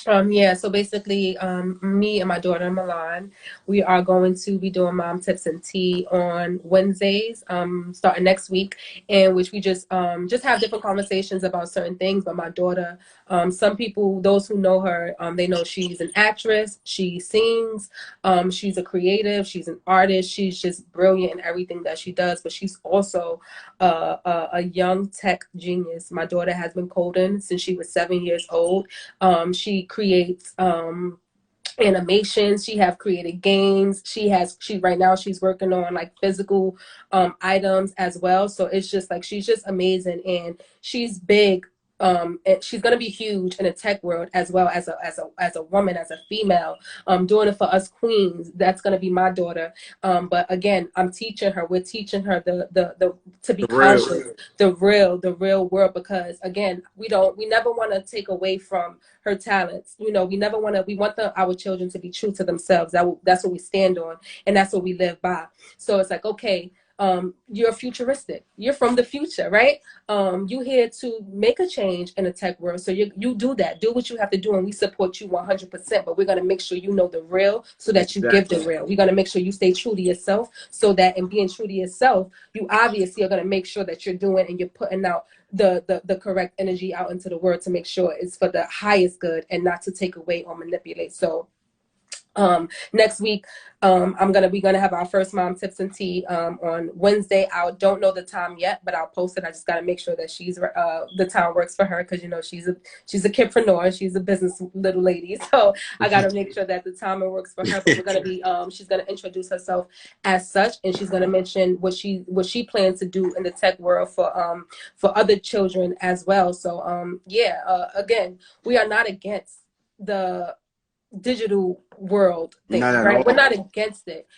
Yeah, so basically, me and my daughter Milan, we are going to be doing Mom Tips and Tea on Wednesdays, starting next week, in which we just have different conversations about certain things. But my daughter, some people, those who know her, they know she's an actress, she sings, she's a creative, she's an artist, she's just brilliant in everything that she does. But she's also a young tech genius. My daughter has been coding since she was 7 years old. She creates animations. She have created games. She right now she's working on like physical items as well. So it's just like she's just amazing, and she's big. And she's gonna be huge in the tech world as well as a woman, as a female, doing it for us queens. That's gonna be my daughter. But again, I'm teaching her. We're teaching her the to be conscious, the real world, because again, we never want to take away from her talents. You know, we want our children to be true to themselves. That's what we stand on, and that's what we live by. So it's like, okay, you're futuristic. You're from the future, right? You here to make a change in the tech world. So you do that. Do what you have to do, and we support you 100%. But we're gonna make sure you know the real, so that you give the real. We're gonna make sure you stay true to yourself, so that in being true to yourself, you obviously are gonna make sure that you're doing and you're putting out the correct energy out into the world to make sure it's for the highest good and not to take away or manipulate. So next week, we're gonna have our first Mom Tips and Tea on Wednesday. I don't know the time yet, but I'll post it. I just gotta make sure that the time works for her, because you know she's a kidpreneur, she's a business little lady. So I gotta make sure that the timing works for her. But we're gonna be she's gonna introduce herself as such, and she's gonna mention what she plans to do in the tech world for other children as well. So again, we are not against the digital world thing, right? We're not against it.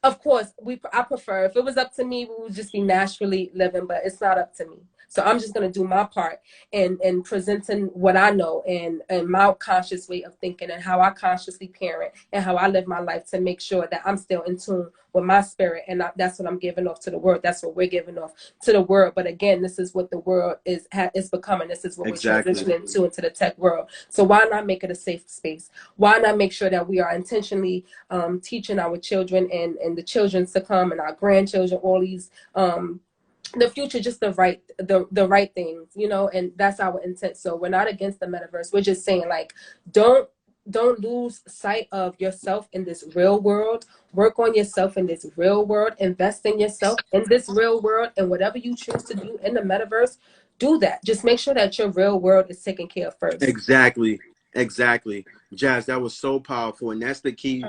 Of course, I prefer, if it was up to me, we would just be naturally living, but it's not up to me. So I'm just going to do my part and presenting what I know and my conscious way of thinking and how I consciously parent and how I live my life to make sure that I'm still in tune with my spirit. And that's what I'm giving off to the world. That's what we're giving off to the world. But again, this is what the world is becoming. This is what we're transitioning into the tech world. So why not make it a safe space? Why not make sure that we are intentionally teaching our children and the children to come and our grandchildren, all these the future, just the right things, you know, and that's our intent. So we're not against the metaverse. We're just saying, like, don't lose sight of yourself in this real world. Work on yourself in this real world. Invest in yourself in this real world, and whatever you choose to do in the metaverse, do that. Just make sure that your real world is taken care of first. Exactly. Jazz, that was so powerful, and that's the key.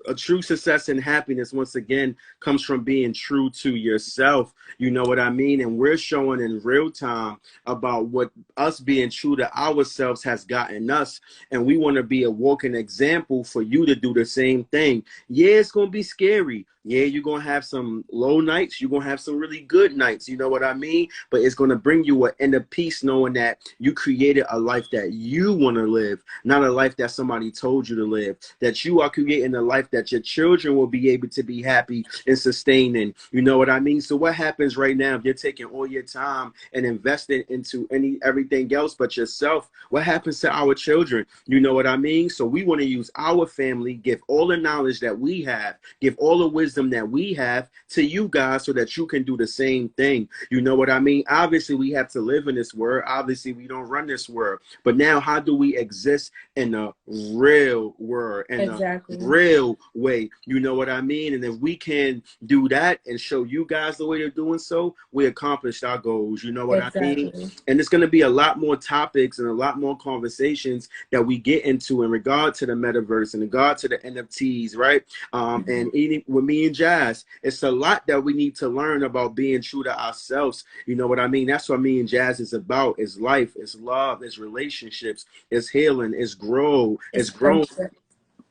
A true success and happiness, once again, comes from being true to yourself. You know what I mean? And we're showing in real time about what us being true to ourselves has gotten us, and we want to be a walking example for you to do the same thing. Yeah, it's gonna be scary. Yeah, you're gonna have some low nights, you're gonna have some really good nights, you know what I mean? But it's gonna bring you an inner peace, knowing that you created a life that that you want to live, not a life that somebody told you to live. That you are creating a life that your children will be able to be happy and sustaining. You know what I mean? So what happens right now if you're taking all your time and investing into everything else but yourself? What happens to our children? You know what I mean? So we want to use our family, give all the knowledge that we have, give all the wisdom that we have to you guys so that you can do the same thing. You know what I mean? Obviously, we have to live in this world. Obviously, we don't run this world. But now, how do we exist in a real world, in a Exactly. real way? You know what I mean? And if we can do that and show you guys the way they're doing so, we accomplished our goals. You know what I mean? Exactly. And it's going to be a lot more topics and a lot more conversations that we get into in regard to the metaverse, in regard to the NFTs, right? And eating with me and Jazz, it's a lot that we need to learn about being true to ourselves. You know what I mean? That's what me and Jazz is about. It's life, it's love, it's relationships, it's healing, it's grow, It's it's growing. friendship.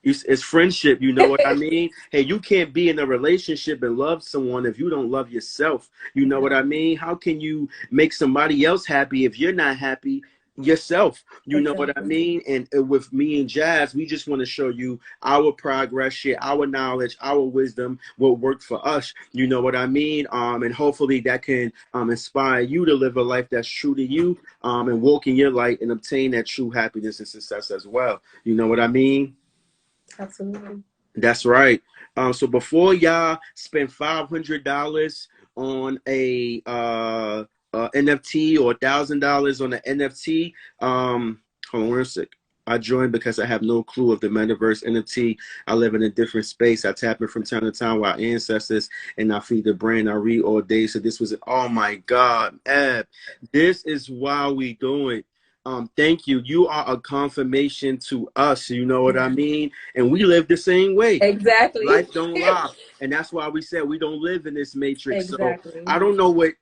It's friendship, you know what I mean? Hey, you can't be in a relationship and love someone if you don't love yourself. You know what I mean? How can you make somebody else happy if you're not happy yourself? You know what I Exactly. mean? And with me and Jazz, we just want to show you our progress, share our knowledge, our wisdom, what worked for us. You know what I mean? And hopefully that can inspire you to live a life that's true to you, and walk in your light and obtain that true happiness and success as well. You know what I mean? Absolutely. That's right. So before y'all spend $500 on a NFT or $1,000 on an NFT, hold on one sec. I joined because I have no clue of the metaverse NFT. I live in a different space. I tap in from time to time with our ancestors, and I feed the brain. I read all day. So this was, oh my God, Eb, this is why we doing. Thank you. You are a confirmation to us. You know what I mean? And we live the same way. Exactly. Life don't lie. And that's why we said we don't live in this matrix. So Exactly. I don't know what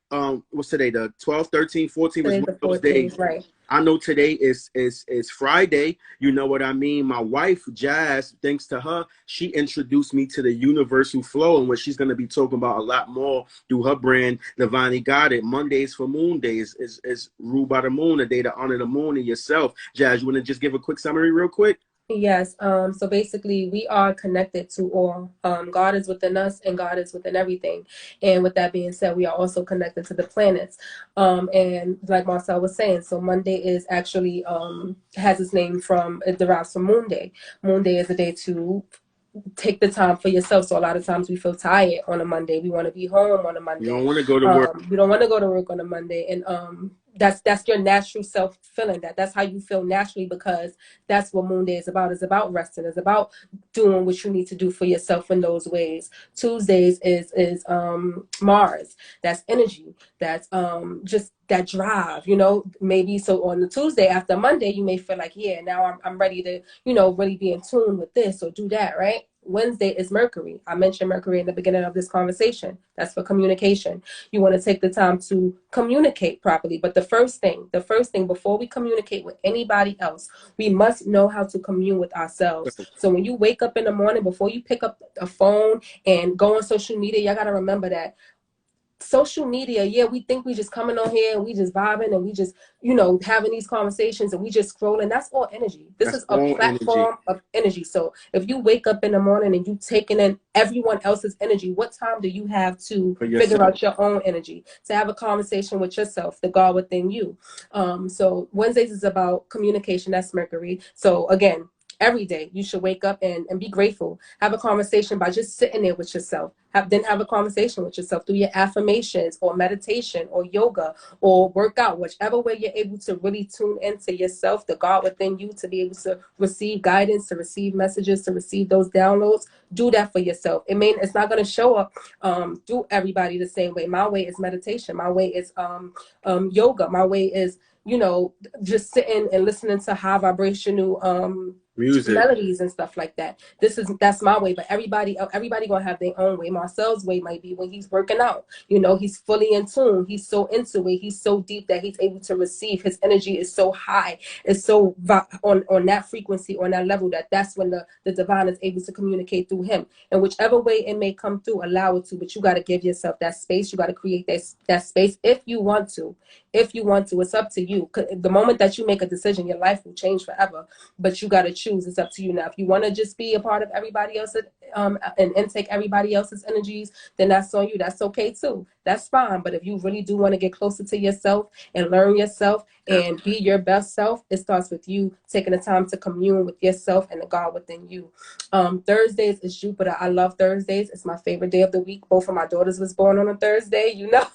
what's today, the 12th, 13th, 14th was Today's one the of those days. 14th, right? I know today is Friday. You know what I mean? My wife, Jazz, thanks to her, she introduced me to the universal flow and what she's gonna be talking about a lot more through her brand, Divinely Guided. Mondays for Moon Days is ruled by the moon, a day to honor the moon and yourself. Jazz, you wanna just give a quick summary real quick? Yes. So basically, we are connected to all. God is within us, and God is within everything. And with that being said, we are also connected to the planets. And like Marcel was saying, so Monday is actually has its name from it derives from Moon Day. Moon Day is a day to take the time for yourself. So a lot of times we feel tired on a Monday. We want to be home on a You don't Monday. want to go to work. We don't want to go to work on a Monday. And that's your natural self feeling that. That's how you feel naturally because that's what Moon Day is about. It's about resting. It's about doing what you need to do for yourself in those ways. Tuesdays is Mars. That's energy. That's just that drive, you know, maybe so on the Tuesday after Monday, you may feel like, yeah, now I'm ready to, you know, really be in tune with this or do that, right? Wednesday is Mercury. I mentioned Mercury in the beginning of this conversation. That's for communication. You want to take the time to communicate properly. But the first thing before we communicate with anybody else, we must know how to commune with ourselves. So when you wake up in the morning, before you pick up a phone and go on social media, y'all got to remember that social media, yeah, we think we just coming on here and we just vibing and we just, you know, having these conversations and we just scrolling. That's all energy. This That's is a all energy platform of energy. So if you wake up in the morning and you taking in everyone else's energy, what time do you have to for figure yourself. out your own energy, to have a conversation with yourself, the God within you? So Wednesdays is about communication. That's Mercury. So again, every day you should wake up and be grateful. Have a conversation by just sitting there with yourself. Then have a conversation with yourself through your affirmations or meditation or yoga or workout, whichever way you're able to really tune into yourself, the God within you, to be able to receive guidance, to receive messages, to receive those downloads. Do that for yourself. It's not going to show up through everybody the same way. My way is meditation. My way is yoga. My way is, you know, just sitting and listening to high vibrational Music. melodies and stuff like that. That's my way, but everybody gonna have their own way. Marcel's way might be when he's working out. You know, he's fully in tune. He's so into it. He's so deep that he's able to receive. His energy is so high. It's so on that frequency, on that level, that's when the divine is able to communicate through him. And whichever way it may come through, allow it to. But you got to give yourself that space. You got to create that space if you want to. if you want to. It's up to you. The moment that you make a decision, your life will change forever, but you got to choose. It's up to you. Now, if you want to just be a part of everybody else's and intake everybody else's energies, then that's on you. That's okay too. That's fine. But if you really do want to get closer to yourself and learn yourself and be your best self, it starts with you taking the time to commune with yourself and the God within you. Thursdays is Jupiter. I love Thursdays. It's my favorite day of the week. Both of my daughters was born on a Thursday, you know.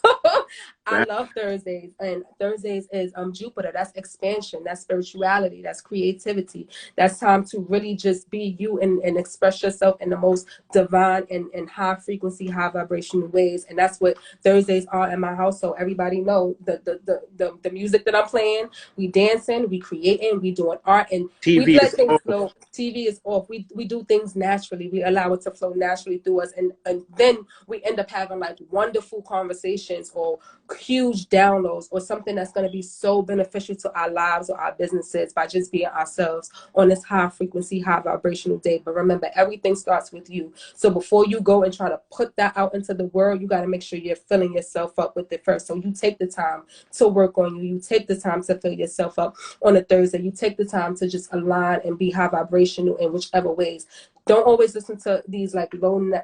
I love Thursdays, and Thursdays is Jupiter. That's expansion, that's spirituality, that's creativity. That's time to really just be you and express yourself in the most divine and high frequency, high vibrational ways. And that's what Thursdays are in my house. So everybody know the music that I'm playing, we dancing, we creating, we doing art, and we TV let is things off. flow. TV is off. We do things naturally. We allow it to flow naturally through us, and then we end up having like wonderful conversations or huge downloads or something that's going to be so beneficial to our lives or our businesses by just being ourselves on this high frequency, high vibrational day. But remember, everything starts with you. So before you go and try to put that out into the world, you got to make sure you're filling yourself up with it first. So you take the time to work on you. You take the time to fill yourself up on a Thursday. You take the time to just align and be high vibrational in whichever ways. Don't always listen to these like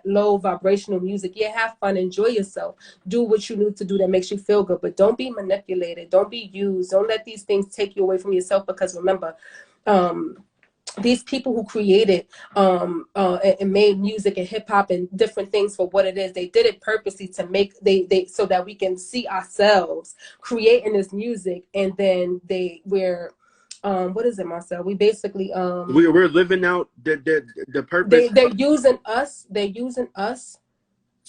low vibrational music. Yeah, have fun, enjoy yourself, do what you need to do that makes you feel good, but don't be manipulated, don't be used, don't let these things take you away from yourself. Because remember, these people who created and made music and hip hop and different things for what it is, they did it purposely to make they so that we can see ourselves creating this music, and then we're what is it, Marcel? We basically We're living out the purpose. they're using us. They're using us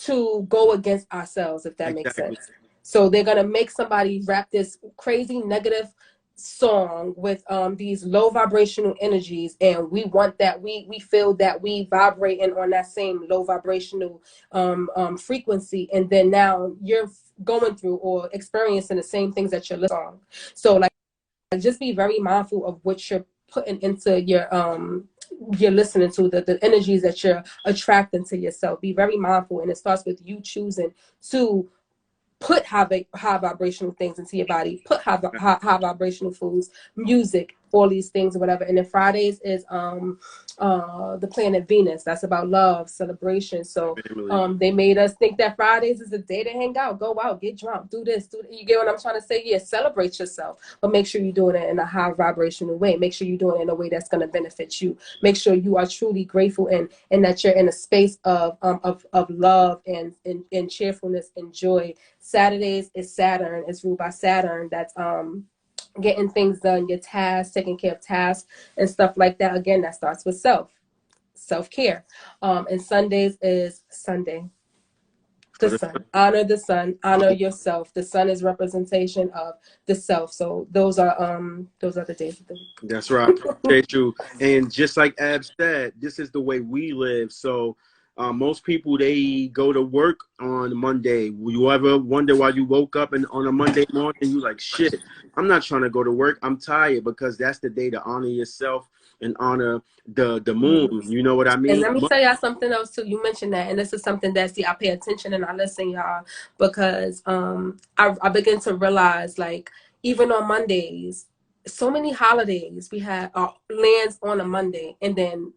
to go against ourselves, if that makes Exactly. sense. So they're gonna make somebody rap this crazy negative song with these low vibrational energies, and we want that. We feel that we vibrating on that same low vibrational frequency, and then now you're going through or experiencing the same things that you're listening on. So like, just be very mindful of what you're putting into you're listening to, the energies that you're attracting to yourself. Be very mindful, and it starts with you choosing to put high vibrational things into your body, put high vibrational foods, music, all these things or whatever. And then Fridays is the planet Venus. That's about love, celebration. So they made us think that Fridays is a day to hang out, go out, get drunk, do this, do that. You get what I'm trying to say? Yeah, celebrate yourself, but make sure you're doing it in a high vibrational way. Make sure you're doing it in a way that's going to benefit you. Make sure you are truly grateful and that you're in a space of love and cheerfulness and joy. Saturdays is Saturn. It's ruled by Saturn. That's getting things done, your tasks, taking care of tasks and stuff like that. Again, that starts with self-care. And Sundays is Sunday. The sun. Honor the sun. Honor yourself. The sun is representation of the self. So those are the days of the week. That's right. Appreciate you. And just like Ab said, this is the way we live. So most people, they go to work on Monday. You ever wonder why you woke up and on a Monday morning you like, shit, I'm not trying to go to work. I'm tired, because that's the day to honor yourself and honor the moon. You know what I mean? And let me tell y'all something else too. You mentioned that, and this is something that I pay attention and I listen, y'all, because I begin to realize, like, even on Mondays, so many holidays we have lands on a Monday, and then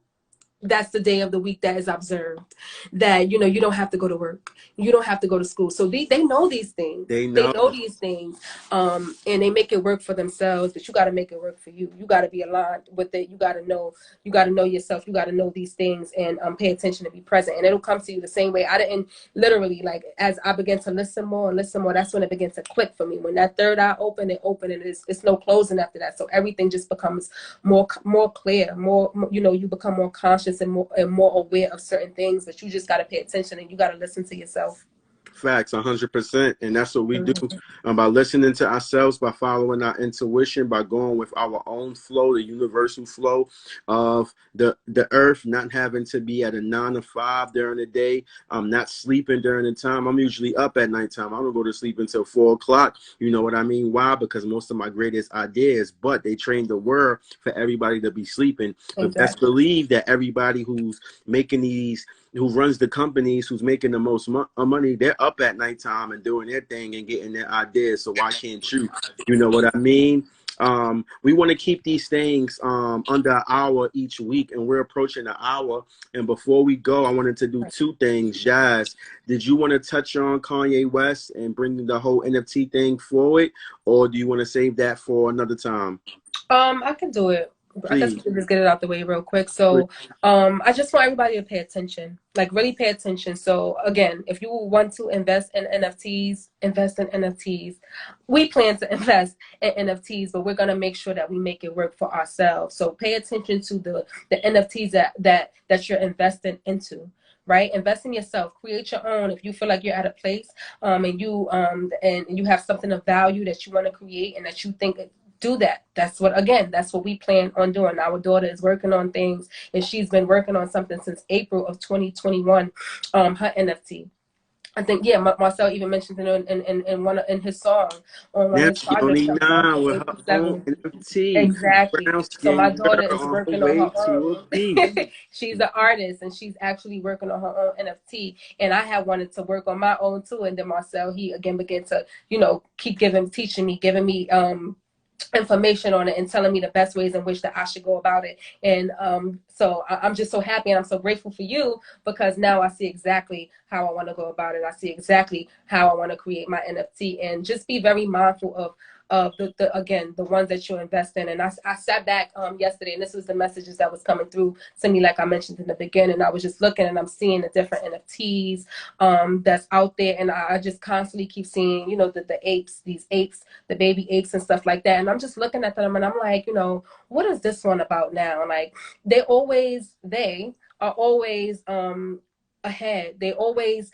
that's the day of the week that is observed, that you don't have to go to work, you don't have to go to school. So they know these things, They know these things, and they make it work for themselves. But you got to make it work for you. You got to be aligned with it. You got to know yourself. You got to know these things and pay attention and be present, and it'll come to you the same way. I didn't literally, like, as I began to listen more, that's when it began to click for me. When that third eye opened, and it's no closing after that. So everything just becomes more clear, more, you become more conscious and more aware of certain things. But you just got to pay attention and you got to listen to yourself. Facts, 100%. And that's what we do, by listening to ourselves, by following our intuition, by going with our own flow, the universal flow of the earth, not having to be at a 9 to 5 during the day. Not sleeping during the time. I'm usually up at nighttime. I don't go to sleep until 4 o'clock. You know what I mean? Why? Because most of my greatest ideas, but they trained the world for everybody to be sleeping. But best believe that everybody who's making these who runs the companies, who's making the most money, they're up at nighttime and doing their thing and getting their ideas. So why can't you? You know what I mean? We want to keep these things under an hour each week, and we're approaching an hour. And before we go, I wanted to do two things. Jazz, did you want to touch on Kanye West and bring the whole NFT thing forward, or do you want to save that for another time? I can do it. I guess we Please. can just get it out the way real quick. So, I just want everybody to pay attention, like really pay attention. So again, if you want to invest in NFTs, invest in NFTs. We plan to invest in NFTs, but we're gonna make sure that we make it work for ourselves. So pay attention to the NFTs that you're investing into. Right, invest in yourself, create your own. If you feel like you're at a place and you have something of value that you want to create and that you think, do that. That's what we plan on doing. Our daughter is working on things, and she's been working on something since April of 2021, her NFT. I think, yeah, Marcel even mentioned it in his song on one of Now his she projects only coming out 9 in with her April own 7th. NFT. Exactly. Brown So my skin daughter girl is on her working on way her to a own. piece. She's an artist, and she's actually working on her own NFT. And I had wanted to work on my own too. And then Marcel, he again began to, keep teaching me, giving me information on it and telling me the best ways in which that I should go about it. And so I'm just so happy, and I'm so grateful for you, because now I see exactly how I want to go about it. I see exactly how I want to create my NFT, and just be very mindful of the ones that you invest in. And I sat back yesterday, and this was the messages that was coming through to me, like I mentioned in the beginning. I was just looking, and I'm seeing the different NFTs that's out there, and I just constantly keep seeing, the apes, these apes, the baby apes and stuff like that. And I'm just looking at them, and I'm like, what is this one about now? Like, they are always ahead. They always,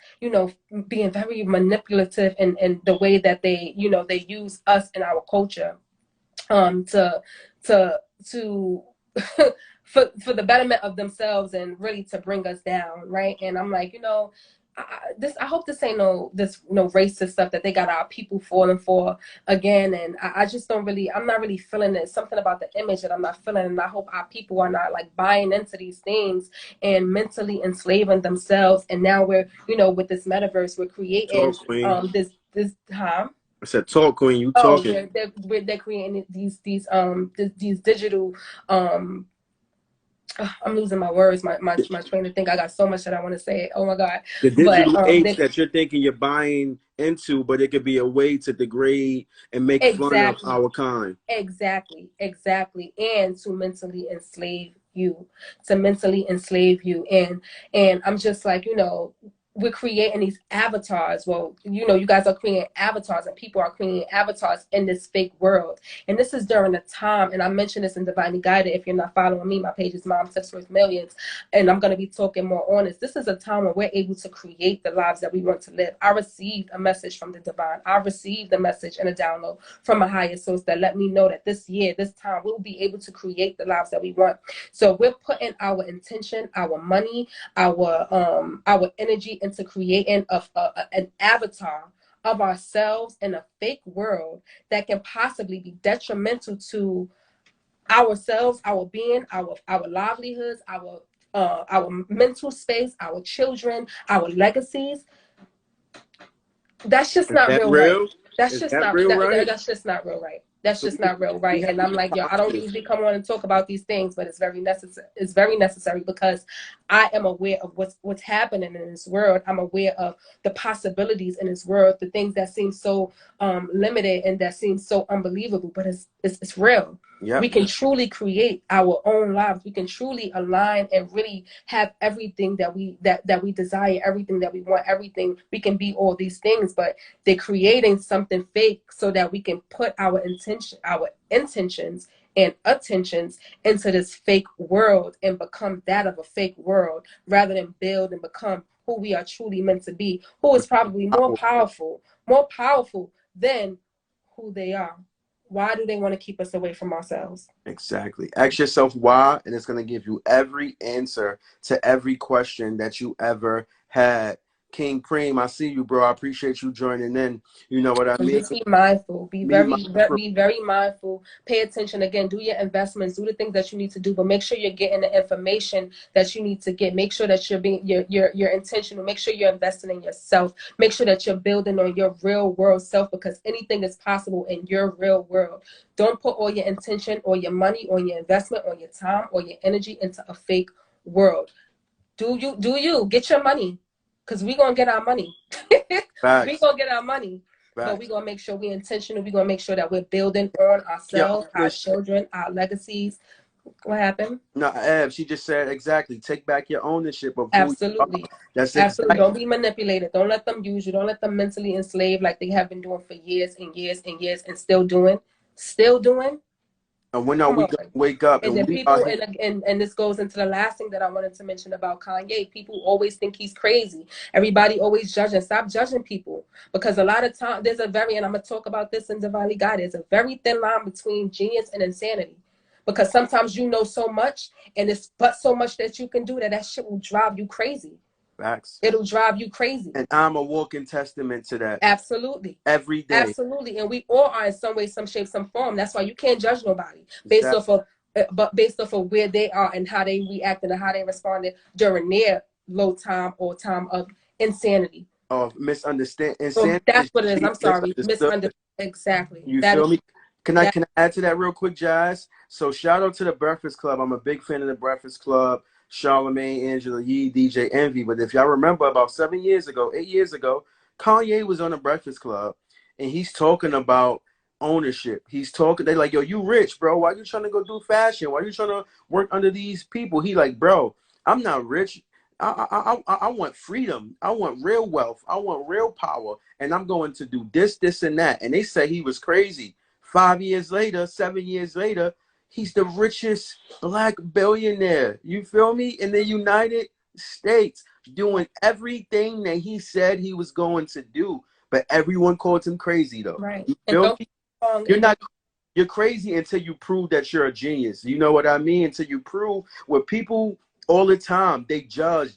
being very manipulative in the way that they use us in our culture to to for the betterment of themselves, and really to bring us down, right? And I'm like, I hope this ain't no racist stuff that they got our people falling for again. And I just don't really, I'm not really feeling it. Something about the image that I'm not feeling, and I hope our people are not like buying into these things and mentally enslaving themselves. And now we're, with this metaverse, we're creating Talk queen. this I said talk queen, you Oh, talking. they're creating these digital I'm losing my words, my train of think. I got so much that I want to say. Oh my God. The But digital apes that you're thinking you're buying into, but it could be a way to degrade and make fun of exactly, our kind. exactly. And to mentally enslave you, and I'm just like, we're creating these avatars. Well, you guys are creating avatars, and people are creating avatars in this fake world. And this is during a time, and I mentioned this in Divinely Guided. If you're not following me, my page is Mom Tips Worth Millions, and I'm going to be talking more on this. This is a time where we're able to create the lives that we want to live. I received a message from the divine. I received a message and a download from a higher source that let me know that this year, this time, we'll be able to create the lives that we want. So we're putting our intention, our money, our energy into creating an avatar of ourselves in a fake world that can possibly be detrimental to ourselves, our being, our livelihoods, our mental space, our children, our legacies. That's just Is not that real, right? real? That's Is just that not real, right? that's just not real, right? That's So just not real, we right? have And to I'm be like, yo, I don't positive. usually come on and talk about these things, but it's very necessary. It's very necessary, because I am aware of what's happening in this world. I'm aware of the possibilities in this world, the things that seem so limited and that seem so unbelievable, but it's real. Yep. We can truly create our own lives. We can truly align and really have everything that we desire, everything that we want, everything. We can be all these things, but they're creating something fake so that we can put our intentions and attentions into this fake world and become that of a fake world, rather than build and become who we are truly meant to be, who is probably more powerful than who they are. Why do they want to keep us away from ourselves? Exactly. Ask yourself why, and it's going to give you every answer to every question that you ever had. King Preem, I see you, bro. I appreciate you joining in. You know what I So mean? just be mindful. Be Me, my crew. be very mindful. Pay attention. Again, do your investments. Do the things that you need to do, but make sure you're getting the information that you need to get. Make sure that you're intentional. Make sure you're investing in yourself. Make sure that you're building on your real world self, because anything is possible in your real world. Don't put all your intention or your money or your investment or your time or your energy into a fake world. Do you get your money, because we gonna get our money. We Facts. gonna get our money, but we Facts. gonna make sure we're intentional. We gonna make sure that we're building on Your ourselves, our ownership. children, our legacies. What happened? No, Ab, she just said exactly. Take back your ownership of who you are. Absolutely. That's Absolutely. exactly. Don't be manipulated. Don't let them use you. Don't let them mentally enslave like they have been doing for years and years and years, and still doing. Still doing. And when are Come we on. gonna wake up And and then we are people, here? and this goes into the last thing that I wanted to mention about Kanye. People always think he's crazy. Everybody always judging. Stop judging people, because a lot of time there's a very, and I'm gonna talk about this in Divinely God. There's a very thin line between genius and insanity, because sometimes you know so much, and it's but so much that you can do that shit will drive you crazy. Facts. It'll drive you crazy. And I'm a walking testament to that Absolutely. every day. Absolutely. And we all are in some way, some shape, some form. That's why you can't judge nobody based Exactly. off of based off of where they are and how they reacted and how they responded during their low time or time of insanity. Of misunderstand. So Insanity that's is what it is. being I'm sorry. misunderstood. Exactly. You That feel is me? that. Can I add to that real quick, Jazz? So shout out to the Breakfast Club. I'm a big fan of the Breakfast Club. Charlamagne, Angela Yee, DJ Envy. But if y'all remember, about 7 years ago, 8 years ago, Kanye was on the Breakfast Club, and he's talking about ownership. He's talking. They like, yo, you rich, bro. Why you trying to go do fashion? Why you trying to work under these people? He like, bro, I'm not rich. I want freedom. I want real wealth. I want real power. And I'm going to do this, this, and that. And they say he was crazy. 5 years later, 7 years later, he's the richest black billionaire. You feel me? In the United States, doing everything that he said he was going to do. But everyone called him crazy, though. Right. You And feel don't me? get me wrong. You're not. You're crazy until you prove that you're a genius. You know what I mean? Until you prove what people all the time, they judge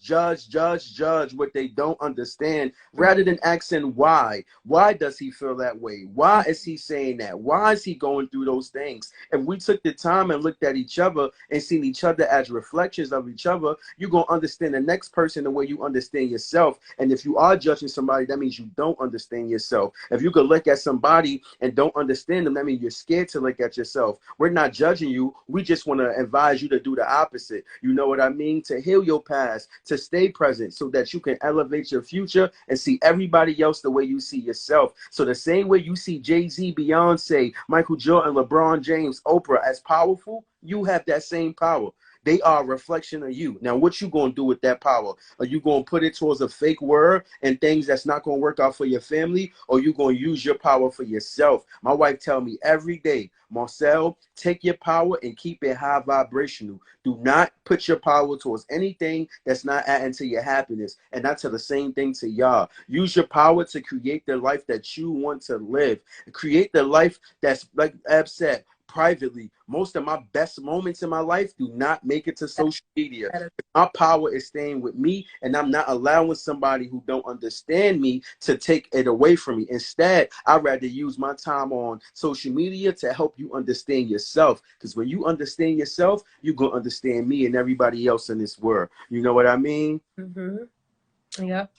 what they don't understand rather than asking why. Why does he feel that way? Why is he saying that? Why is he going through those things? If we took the time and looked at each other and seen each other as reflections of each other, you're going to understand the next person the way you understand yourself. And if you are judging somebody, that means you don't understand yourself. If you could look at somebody and don't understand them, that means you're scared to look at yourself. We're not judging you. We just want to advise you to do the opposite. You know what I mean? To heal your past, to stay present so that you can elevate your future and see everybody else the way you see yourself. So the same way you see Jay-Z, Beyonce, Michael Jordan, LeBron James, Oprah as powerful, you have that same power. They are a reflection of you. Now, what you going to do with that power? Are you going to put it towards a fake word and things that's not going to work out for your family? Or you going to use your power for yourself? My wife tell me every day, Marcel, take your power and keep it high vibrational. Do not put your power towards anything that's not adding to your happiness. And I tell the same thing to y'all. Use your power to create the life that you want to live. Create the life that's, like Ab said, privately. Most of my best moments in my life do not make it to social media. My power is staying with me, and I'm not allowing somebody who don't understand me to take it away from me. Instead, I'd rather use my time on social media to help you understand yourself. Because when you understand yourself, you're going to understand me and everybody else in this world. You know what I mean? Mm-hmm. Yep.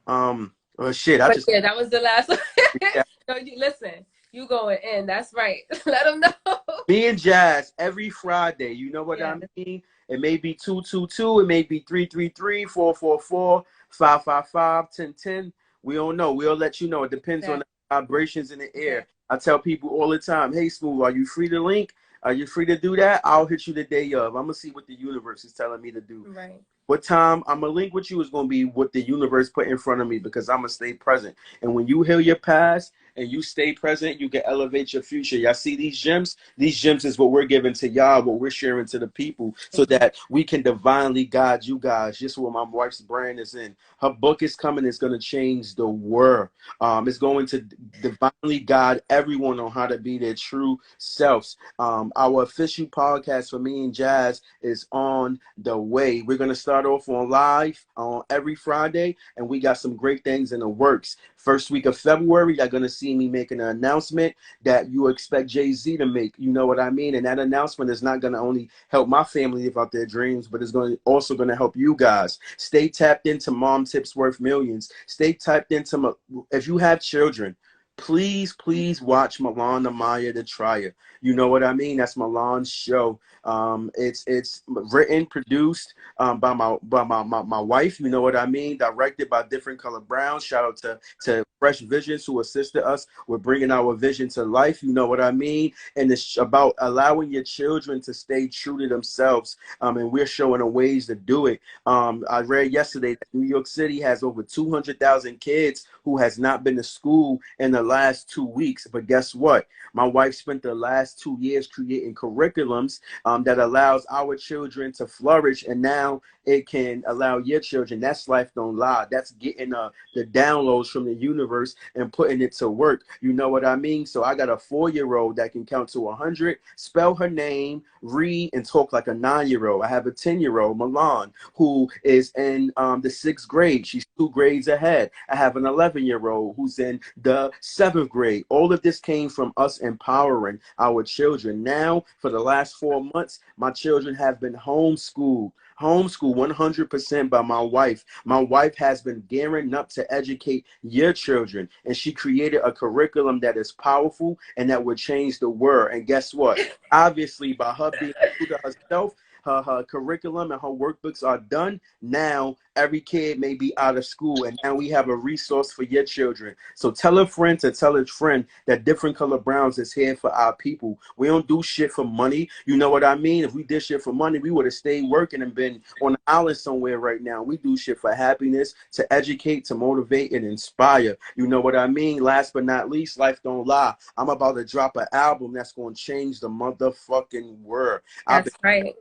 Oh shit, I But just yeah, that was the last one. yeah. No, listen, you going in. That's right. Let them know. Me and Jazz every Friday. You know what Yeah. I mean? It may be 222. It may be 333, 444, 555, 1010. We don't know. We'll let you know. It depends on the vibrations in the air. I tell people all the time, hey, Smooth, are you free to link? Are you free to do that? I'll hit you the day of. I'm going to see what the universe is telling me to do. Right. What time I'm going to link with you is going to be what the universe put in front of me, because I'm going to stay present. And when you heal your past and you stay present, you can elevate your future. Y'all see these gems? These gems is what we're giving to y'all, what we're sharing to the people, so that we can divinely guide you guys. Just what my wife's brand is in. Her book is coming. It's going to change the world. It's going to divinely guide everyone on how to be their true selves. Our official podcast for me and Jazz is on the way. We're going to start off on live on every Friday, and we got some great things in the works. First week of February, you're going to see me making an announcement that you expect Jay-Z to make. You know what I mean? And that announcement is not going to only help my family live out their dreams, but it's also going to help you guys. Stay tapped into Mom Tips Worth Millions. Stay tapped into, if you have children, please watch Milan Amaya the Trier. You know what I mean? That's Milan's show. It's written, produced by my wife. You know what I mean? Directed by Different Color Brown. Shout out to Fresh Visions, who assisted us with bringing our vision to life. You know what I mean? And it's about allowing your children to stay true to themselves. And we're showing them ways to do it. I read yesterday that New York City has over 200,000 kids who has not been to school in the last 2 weeks. But guess what? My wife spent the last 2 years creating curriculums that allows our children to flourish, and now it can allow your children. That's Life Don't Lie. That's getting the downloads from the universe and putting it to work. You know what I mean? So I got a 4-year-old that can count to 100, spell her name, read, and talk like a 9-year-old. I have a 10-year-old, Milan, who is in the 6th grade. She's 2 grades ahead. I have an 11-year-old who's in the 7th grade. All of this came from us empowering our children. Now, for the last 4 months, my children have been homeschooled 100% by my wife. My wife has been gearing up to educate your children, and she created a curriculum that is powerful and that would change the world. And guess what? Obviously, by her being true to herself, her curriculum and her workbooks are done. Now every kid may be out of school, and now we have a resource for your children. So tell a friend to tell a friend that Different Color Browns is here for our people. We don't do shit for money. You know what I mean? If we did shit for money, we would have stayed working and been on an island somewhere right now. We do shit for happiness, to educate, to motivate, and inspire. You know what I mean? Last but not least, Life Don't Lie. I'm about to drop an album that's going to change the motherfucking world. That's right.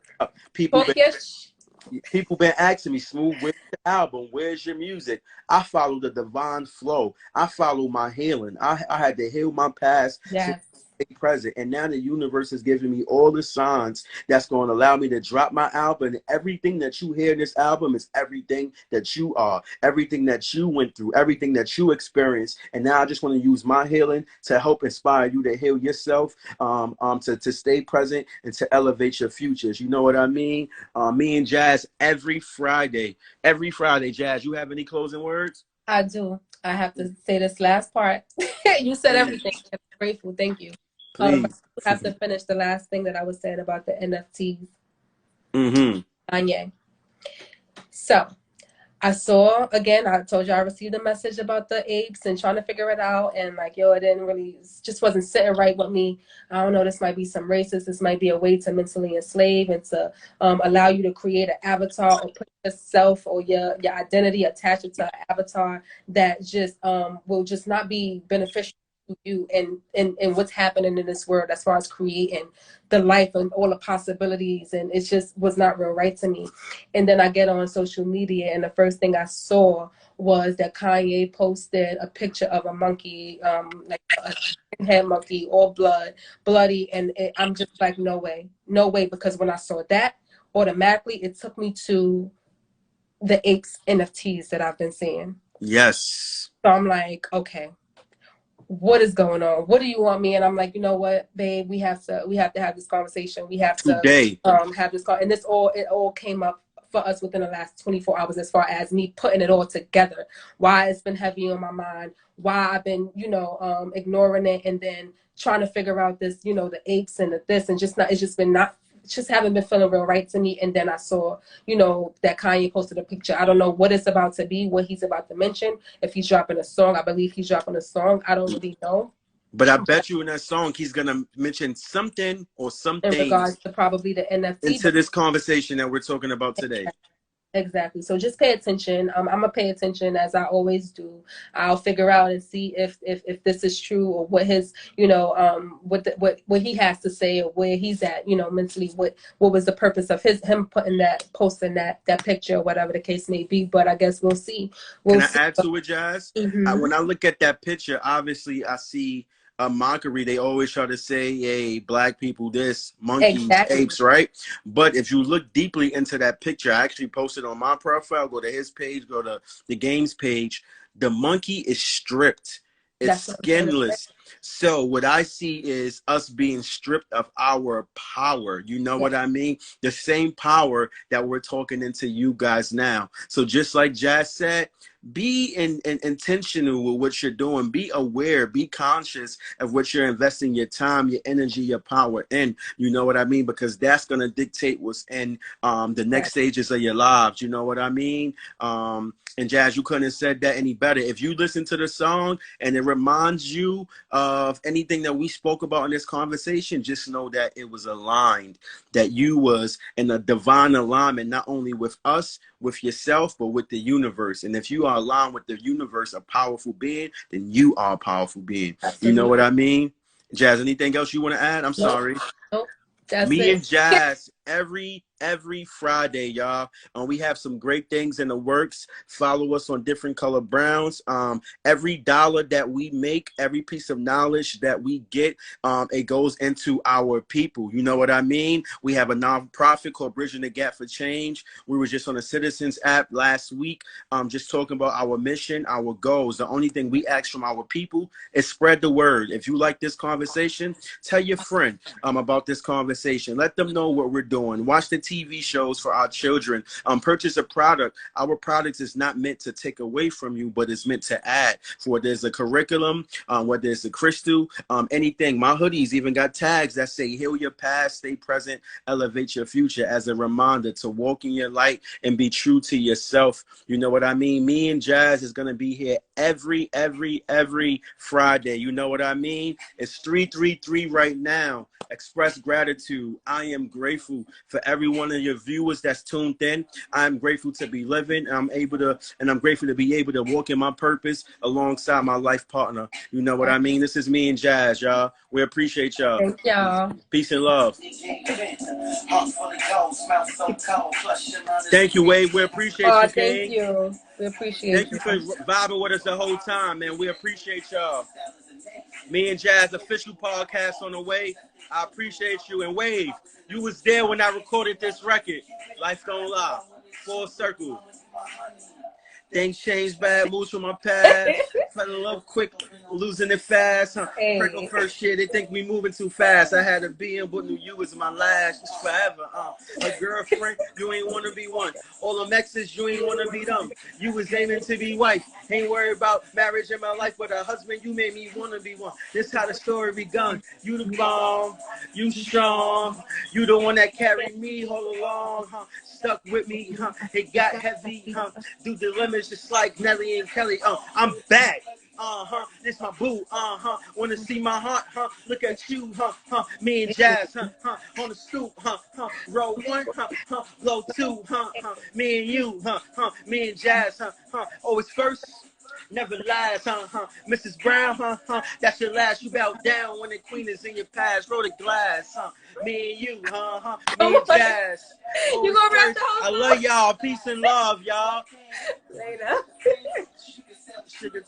People been asking me, Smooth, where's the album? Where's your music? I follow the divine flow. I follow my healing. I had to heal my past. Yes. Present, and now the universe is giving me all the signs that's going to allow me to drop my album. And everything that you hear in this album is everything that you are, everything that you went through, everything that you experienced. And now I just want to use my healing to help inspire you to heal yourself, to stay present and to elevate your futures. You know what I mean? Me and Jazz every Friday. Jazz, you have any closing words? I do. I have to say this last part. You said everything. I'm grateful. Thank you. Please. I have to finish the last thing that I was saying about the NFTs. Kanye. So I saw, again, I told you I received a message about the apes and trying to figure it out. And like, yo, it didn't really, just wasn't sitting right with me. I don't know, this might be some racist. This might be a way to mentally enslave and to allow you to create an avatar or put yourself or your identity, attach it to an avatar that just will just not be beneficial to you and what's happening in this world as far as creating the life and all the possibilities. And it just was not real right to me. And then I get on social media, and the first thing I saw was that Kanye posted a picture of a monkey, like a head monkey, all bloody. And I'm just like, no way, because when I saw that, automatically it took me to the apes NFTs that I've been seeing. Yes. So I'm like, okay, what is going on? What do you want me? And I'm like, you know what, babe, we have to have this conversation. We have to have this and it all came up for us within the last 24 hours as far as me putting it all together. Why it's been heavy on my mind, why I've been, ignoring it, and then trying to figure out this, the apes and the this, and just haven't been feeling real right to me. And then I saw, that Kanye posted a picture. I don't know what it's about to be, what he's about to mention. If he's dropping a song, I believe he's dropping a song. I don't really know. But I bet you in that song, he's going to mention something or something in regards to probably the NFT. into this conversation that we're talking about today. Exactly. So just pay attention. I'm gonna pay attention as I always do. I'll figure out and see if this is true, or what his, what he has to say, or where he's at, mentally. What was the purpose of him putting that, posting that picture, or whatever the case may be. But I guess we'll see. Can We'll I see. add to it, Jazz? Hmm. When I look at that picture, obviously I see a mockery. They always try to say, hey, black people, this, monkeys, Exactly. apes, right? But if you look deeply into that picture, I actually posted on my profile, go to his page, go to the games page. The monkey is stripped. It's That's what I'm trying to say. skinless. So what I see is us being stripped of our power. You know Yeah. what I mean? The same power that we're talking into you guys now. So just like Jazz said, be intentional with what you're doing. Be aware, be conscious of what you're investing your time, your energy, your power in. You know what I mean? Because that's going to dictate what's in the next Exactly. stages of your lives. You know what I mean? And Jazz, you couldn't have said that any better. If you listen to the song and it reminds you of anything that we spoke about in this conversation, just know that it was aligned, that you was in a divine alignment, not only with us, with yourself, but with the universe. And if you are aligned with the universe, a powerful being, then you are a powerful being. You know Absolutely. what I mean? Jazz, anything else you want to add? I'm Nope. sorry. Nope. That's Me it. and Jazz every Friday, y'all. We have some great things in the works. Follow us on Different Color Browns. Every dollar that we make, every piece of knowledge that we get, it goes into our people. You know what I mean? We have a nonprofit called Bridging the Gap for Change. We were just on the Citizens app last week, just talking about our mission, our goals. The only thing we ask from our people is spread the word. If you like this conversation, tell your friend about this conversation. Let them know what we're doing. Watch the TV shows for our children. Purchase a product. Our products is not meant to take away from you, but it's meant to add. For there's a curriculum, whether it's a crystal, anything. My hoodies even got tags that say heal your past, stay present, elevate your future, as a reminder to walk in your light and be true to yourself. You know what I mean? Me and Jazz is going to be here every Friday. You know what I mean? It's 333 right now. Express gratitude. I am grateful for every one of your viewers that's tuned in. I'm grateful to be living. I'm grateful to be able to walk in my purpose alongside my life partner. You know what I mean? This is me and Jazz, y'all. We appreciate y'all. Thank y'all. Peace and love. Thank you, Wade. We appreciate you, Oh, thank King. you. We appreciate Thank you. you for vibing with us the whole time, man. We appreciate y'all. Me and Jazz official podcast on the way. I appreciate you. And Wave, you was there when I recorded this record. Life Don't Lie. Full circle. Things change bad, moves from my past. Fell in love quick, losing it fast. Huh? Freckle Hey. first year, they think we moving too fast. I had a being, but knew you was my last. It's forever. A girlfriend, you ain't wanna be one. All them exes, you ain't wanna be them. You was aiming to be wife. Ain't worried about marriage in my life, but a husband, you made me wanna be one. This how the story begun. You the bomb, you strong. You the one that carried me all along, huh? Stuck with me, huh? It got heavy, huh? Do the limits just like Nelly and Kelly. I'm back. This my boo. Wanna see my heart? Look at you. Me and Jazz. On the stoop. Roll one. Blow two. Me and you. Me and Jazz. Always first. Never lies, Mrs. Brown, that's your last. You bow down when the queen is in your past. Roll the glass, Me and you, Me and Jazz. You Always gonna rap first. the whole I song? love y'all. Peace and love, y'all. Later. Sugar